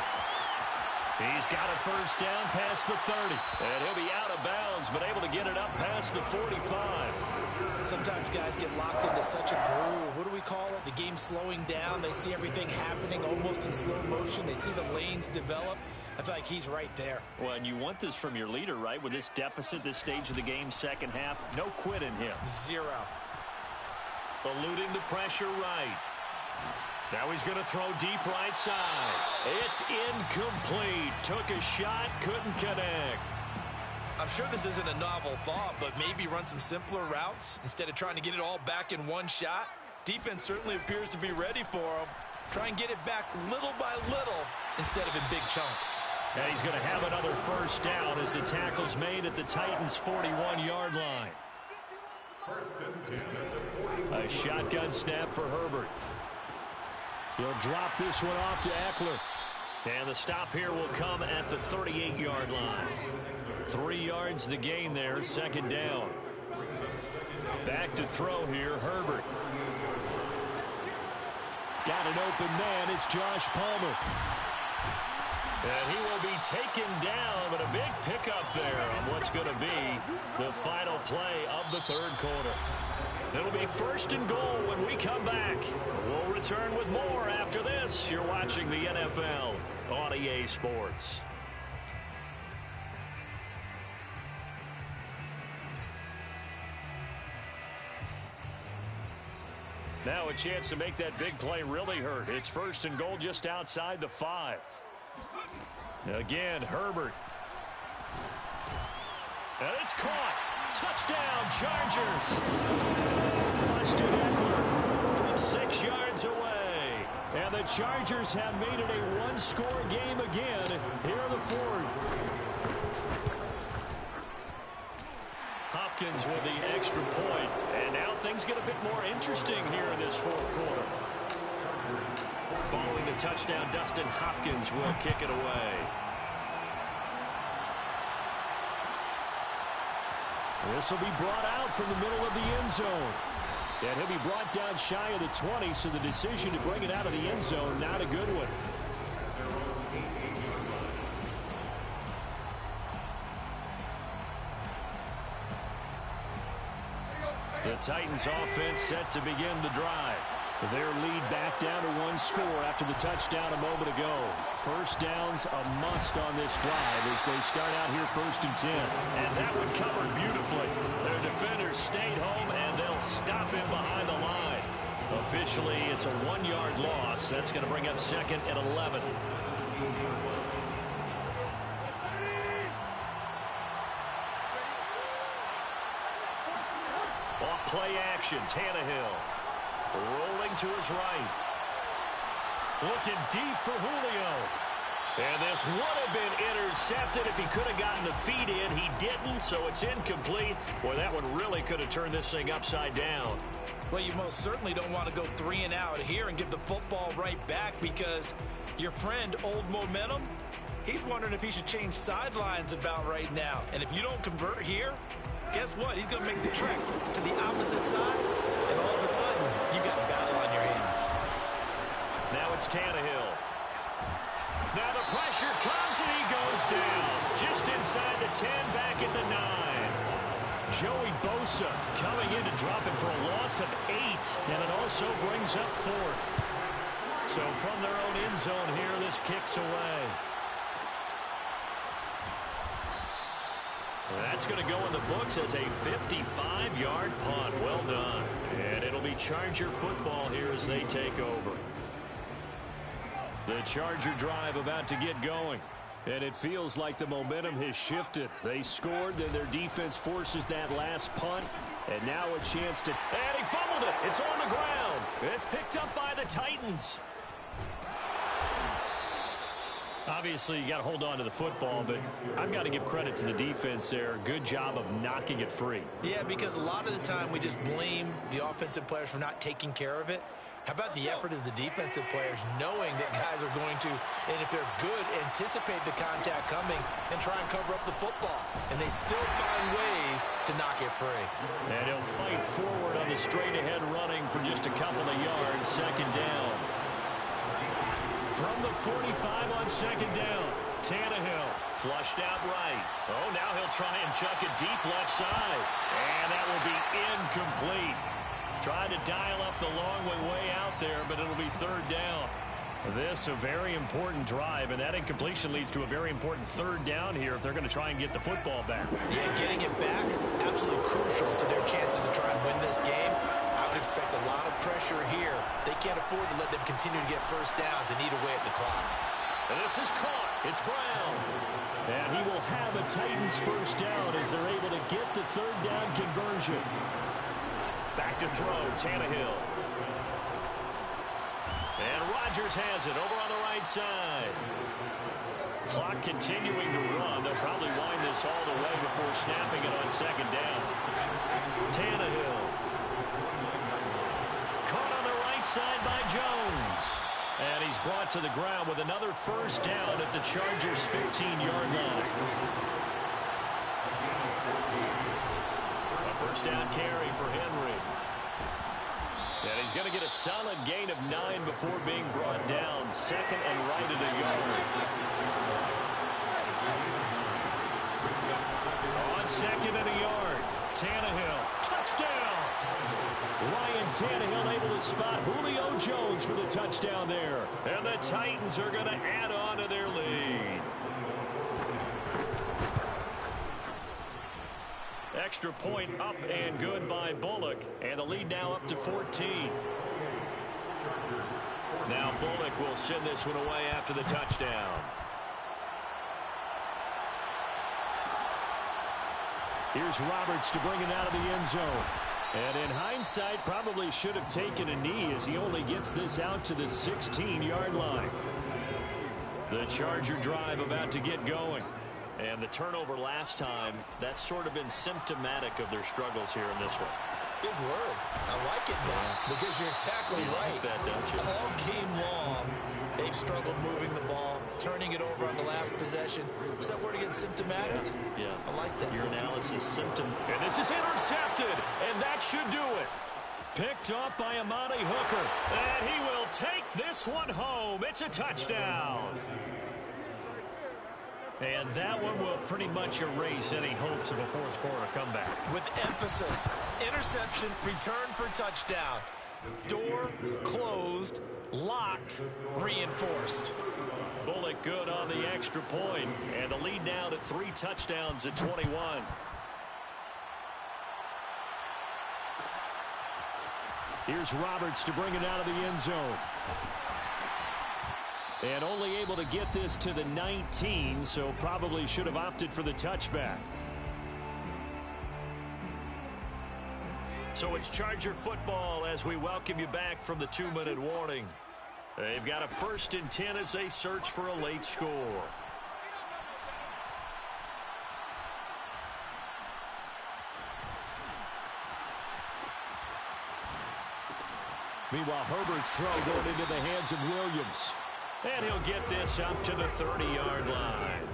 He's got a first down past the 30. And he'll be out of bounds, but able to get it up past the 45. Sometimes guys get locked into such a groove. What do we call it? The game slowing down. They see everything happening almost in slow motion. They see the lanes develop. I feel like he's right there. Well, and you want this from your leader, right? With this deficit, this stage of the game, second half, no quit in him. Zero. Eluding the pressure right. Now he's going to throw deep right side. It's incomplete. Took a shot, couldn't connect. I'm sure this isn't a novel thought, but maybe run some simpler routes instead of trying to get it all back in one shot. Defense certainly appears to be ready for him. Try and get it back little by little instead of in big chunks. And he's going to have another first down as the tackle's made at the Titans' 41-yard line. A shotgun snap for Herbert. He'll drop this one off to Eckler. And the stop here will come at the 38-yard line. 3 yards the gain there, second down. Back to throw here, Herbert. Got an open man, it's Josh Palmer. And he will be taken down, but a big pickup there on what's going to be the final play of the third quarter. It'll be 1st and goal when we come back. We'll return with more after this. You're watching the NFL on EA Sports. Now a chance to make that big play really hurt. It's 1st and goal just outside the 5. Again, Herbert. And it's caught. Touchdown, Chargers. Austin Eckler from 6 yards away. And the Chargers have made it a one-score game again here in the 4th. Hopkins with the extra point. And now things get a bit more interesting here in this 4th quarter. Following the touchdown, Dustin Hopkins will kick it away. This will be brought out from the middle of the end zone. And he'll be brought down shy of the 20, so the decision to bring it out of the end zone, not a good one. The Titans offense set to begin the drive. Their lead back down to 1 score after the touchdown a moment ago. First down's a must on this drive as they start out here 1st and 10. And that one covered beautifully. Their defenders stayed home, and they'll stop him behind the line. Officially, it's a 1-yard loss. That's going to bring up 2nd and 11. Off play action, Tannehill. Rolling to his right. Looking deep for Julio. And this would have been intercepted if he could have gotten the feet in. He didn't, so it's incomplete. Boy, that one really could have turned this thing upside down. Well, you most certainly don't want to go 3 and out here and give the football right back because your friend, Old Momentum, he's wondering if he should change sidelines about right now. And if you don't convert here, guess what? He's going to make the trek to the opposite side, and all of a sudden, you've got a battle on your hands. Now it's Tannehill. Now the pressure comes, and he goes down. Just inside the 10, back at the 9. Joey Bosa coming in to drop him for a loss of 8, and it also brings up 4th. So from their own end zone here, this kicks away. That's going to go in the books as a 55-yard punt. Well done. And it'll be Charger football here as they take over. The Charger drive about to get going. And it feels like the momentum has shifted. They scored, then their defense forces that last punt. And now a chance to... And he fumbled it. It's on the ground. It's picked up by the Titans. Obviously, you got to hold on to the football, but I've got to give credit to the defense there. Good job of knocking it free. Yeah, because a lot of the time we just blame the offensive players for not taking care of it. How about the effort of the defensive players knowing that guys are going to, and if they're good, anticipate the contact coming and try and cover up the football. And they still find ways to knock it free. And he'll fight forward on the straight-ahead running for just a couple of yards. Second down. From the 45 on second down, Tannehill flushed out right. Oh, now he'll try and chuck it deep left side. And that will be incomplete. Trying to dial up the long way out there, but it'll be third down. This a very important drive, and that incompletion leads to a very important third down here if they're going to try and get the football back. Yeah, getting it back, absolutely crucial to their chances to try and win this game. I would expect a lot of pressure here. They can't afford to let them continue to get first downs and eat away at the clock. And this is caught. It's Brown. And he will have a Titans first down as they're able to get the third down conversion. Back to throw, Tannehill. And Rodgers has it over on the right side. Clock continuing to run. They'll probably wind this all the way before snapping it on second down. Tannehill. Caught on the right side by Jones. And he's brought to the ground with another first down at the Chargers' 15-yard line. A first down carry for Henry. And he's going to get a solid gain of 9 before being brought down. Second and right at a yard. On second and a yard. Tannehill. Touchdown. Ryan Tannehill able to spot Julio Jones for the touchdown there. And the Titans are going to add on to their lead. Extra point up and good by Bullock. And the lead now up to 14. Now Bullock will send this one away after the touchdown. Here's Roberts to bring it out of the end zone. And in hindsight, probably should have taken a knee as he only gets this out to the 16-yard line. The Charger drive about to get going. And the turnover last time, that's sort of been symptomatic of their struggles here in this one. Good word. I like it, Doc, because you're exactly right. Like that, don't you? All game long, they've struggled moving the ball, turning it over on the last possession. Is that word again, symptomatic? Yeah. I like that. Your analysis, symptom. And this is intercepted, and that should do it. Picked off by Amani Hooker, and he will take this one home. It's a touchdown. And that one will pretty much erase any hopes of a fourth quarter comeback. With emphasis, interception, return for touchdown. Door closed, locked, reinforced. Bullock good on the extra point, and the lead now to 3 touchdowns at 21. Here's Roberts to bring it out of the end zone. And only able to get this to the 19, so probably should have opted for the touchback. So it's Charger football as we welcome you back from the 2-minute warning. They've got a 1st and 10 as they search for a late score. Meanwhile, Herbert's throw going into the hands of Williams. And he'll get this up to the 30-yard line.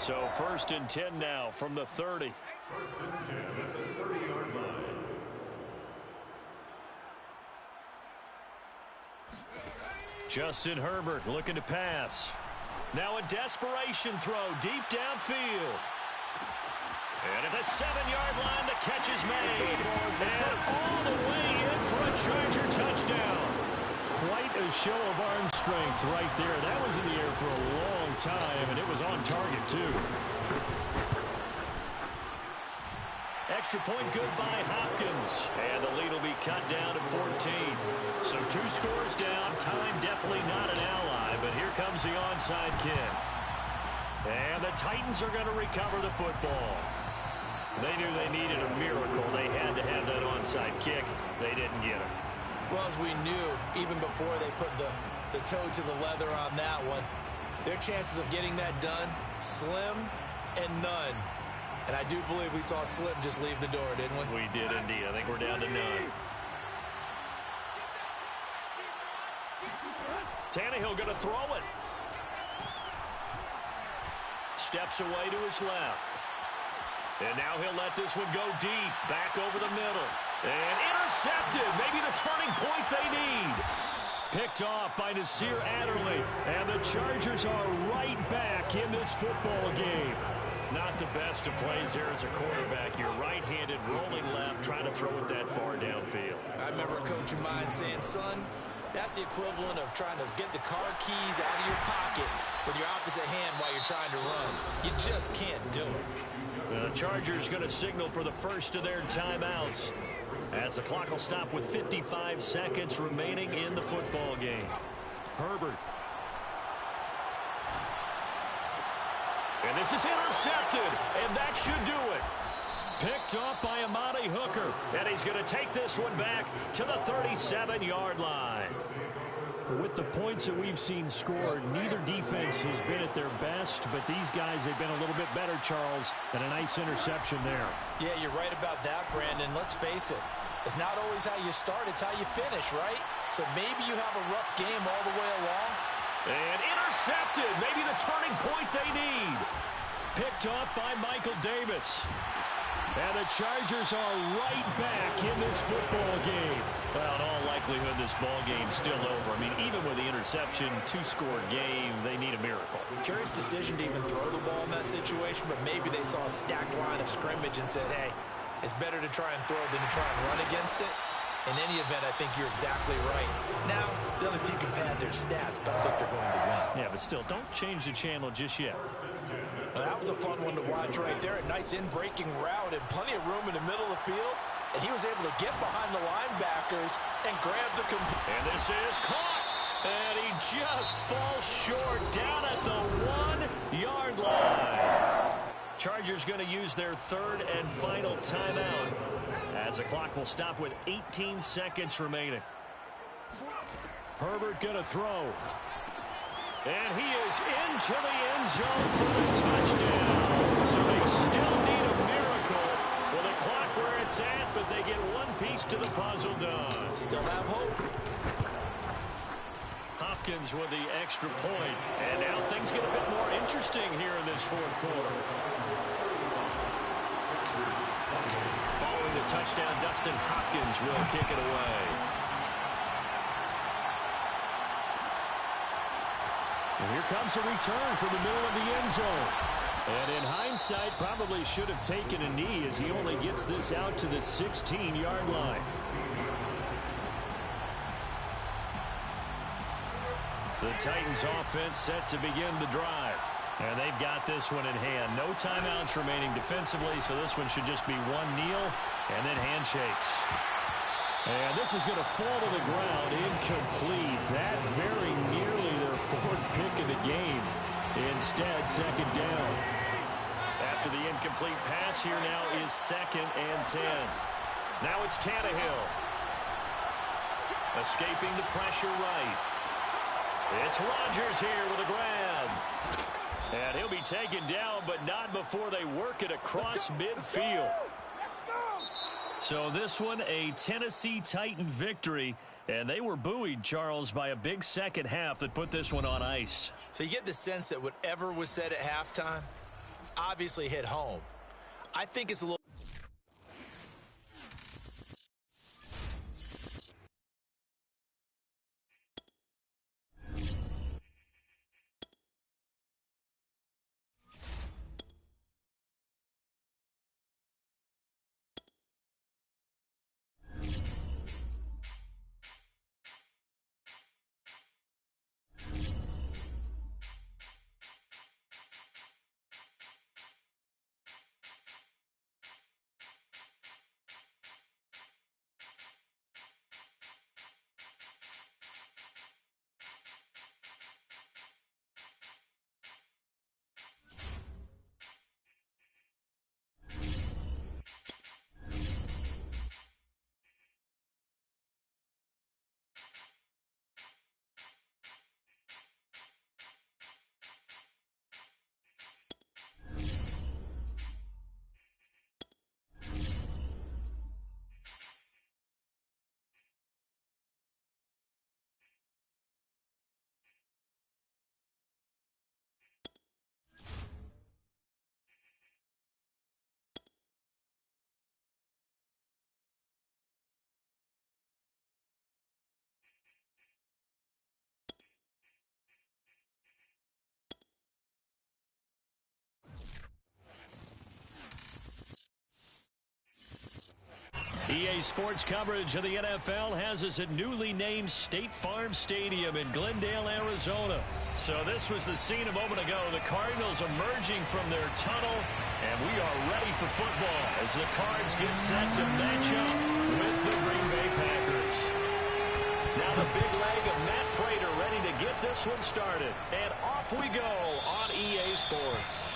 So 1st and 10 now from the 30. 1st and 10 at the 30-yard line. Justin Herbert looking to pass. Now a desperation throw deep downfield. And at the 7-yard line, the catch is made. And all the way in for a Charger touchdown. Quite a show of arm strength right there. That was in the air for a long time, and it was on target, too. Extra point good by Hopkins. And the lead will be cut down to 14. So 2 scores down. Time definitely not an ally, but here comes the onside kick. And the Titans are going to recover the football. They knew they needed a miracle. They had to have that onside kick. They didn't get it. Well, as we knew, even before they put the toe to the leather on that one, their chances of getting that done, slim and none. And I do believe we saw Slim just leave the door, didn't we? We did indeed. I think we're down to none. Tannehill going to throw it. Steps away to his left. And now he'll let this one go deep. Back over the middle. And intercepted. Maybe the turning point they need. Picked off by Nasir Adderley. And the Chargers are right back in this football game. Not the best of plays there as a quarterback. You're right-handed, rolling left, trying to throw it that far downfield. I remember a coach of mine saying, son, that's the equivalent of trying to get the car keys out of your pocket with your opposite hand while you're trying to run. You just can't do it. The Chargers going to signal for the first of their timeouts as the clock will stop with 55 seconds remaining in the football game. Herbert. And this is intercepted, and that should do it. Picked off by Amani Hooker, and he's going to take this one back to the 37-yard line. With the points that we've seen scored, neither defense has been at their best, but these guys, they've been a little bit better, Charles, and a nice interception there. Yeah, you're right about that, Brandon. Let's face it. It's not always how you start, it's how you finish, right? So maybe you have a rough game all the way along. And intercepted. Maybe the turning point they need. Picked off by Michael Davis. And the Chargers are right back in this football game. Well, in all likelihood, this ball game's still over. I mean, even with the interception, two-score game, they need a miracle. Curious decision to even throw the ball in that situation, but maybe they saw a stacked line of scrimmage and said, hey, it's better to try and throw than to try and run against it. In any event, I think you're exactly right. Now, the other team can pad their stats, but I think they're going to win. Yeah, but still, don't change the channel just yet. Well, that was a fun one to watch right there. A nice in-breaking route and plenty of room in the middle of the field. And he was able to get behind the linebackers and grab the... And this is caught. And he just falls short down at the 1-yard line. Chargers going to use their third and final timeout as the clock will stop with 18 seconds remaining. Herbert going to throw. And he is into the end zone for the touchdown. So they still need a miracle. Well, the clock where it's at, but they get one piece to the puzzle done. Still have hope. Hopkins with the extra point. And now things get a bit more interesting here in this fourth quarter. Following the touchdown, Dustin Hopkins will kick it away. And here comes a return from the middle of the end zone. And in hindsight, probably should have taken a knee as he only gets this out to the 16-yard line. The Titans offense set to begin the drive. And they've got this one in hand. No timeouts remaining defensively, so this one should just be one kneel and then handshakes. And this is going to fall to the ground incomplete. That very nearly their fourth pick of the game. Instead, second down. After the incomplete pass, here now is 2nd and 10. Now it's Tannehill. Escaping the pressure right. It's Rodgers here with a grab. And he'll be taken down, but not before they work it across midfield. So this one, a Tennessee Titan victory. And they were buoyed, Charles, by a big second half that put this one on ice. So you get the sense that whatever was said at halftime obviously hit home. I think it's a little... EA Sports coverage of the NFL has us at newly named State Farm Stadium in Glendale, Arizona. So this was the scene a moment ago. The Cardinals emerging from their tunnel, and we are ready for football as the Cards get set to match up with the Green Bay Packers. Now the big leg of Matt Prater ready to get this one started. And off we go on EA Sports.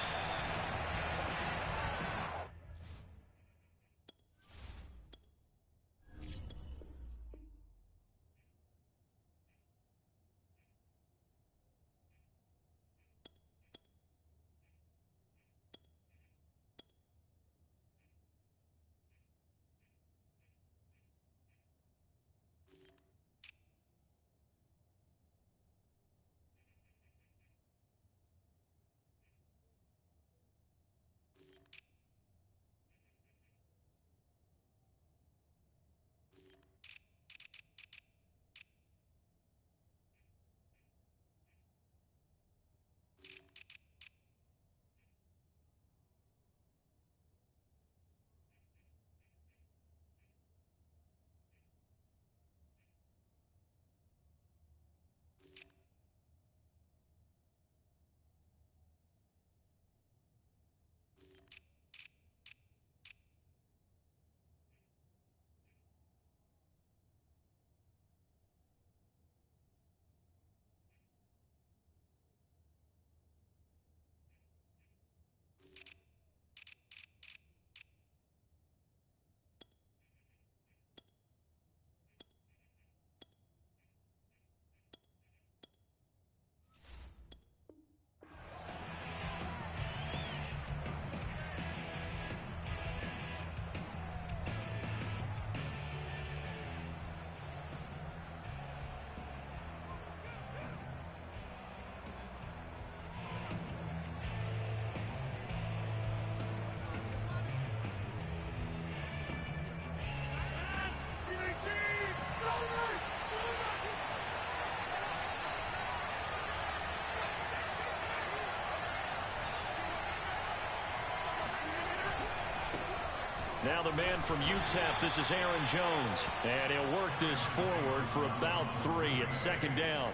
Now the man from UTEP, this is Aaron Jones. And he'll work this forward for about 3 at second down.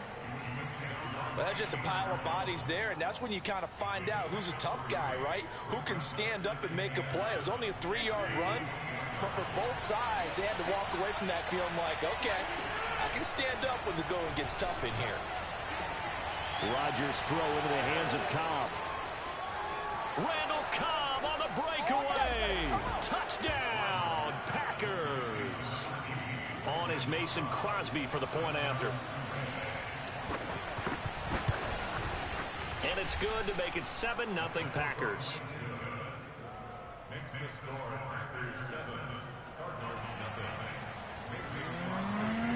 Well, that's just a pile of bodies there, and that's when you kind of find out who's a tough guy, right? Who can stand up and make a play. It was only a 3-yard run, but for both sides, they had to walk away from that feeling like, okay, I can stand up when the going gets tough in here. Rodgers throw into the hands of Cobb. Randall Cobb on the breakaway. Touchdown, Packers. On is Mason Crosby for the point after. And it's good to make it 7-0 Packers. Makes the score Packers 7, Cardinals 0.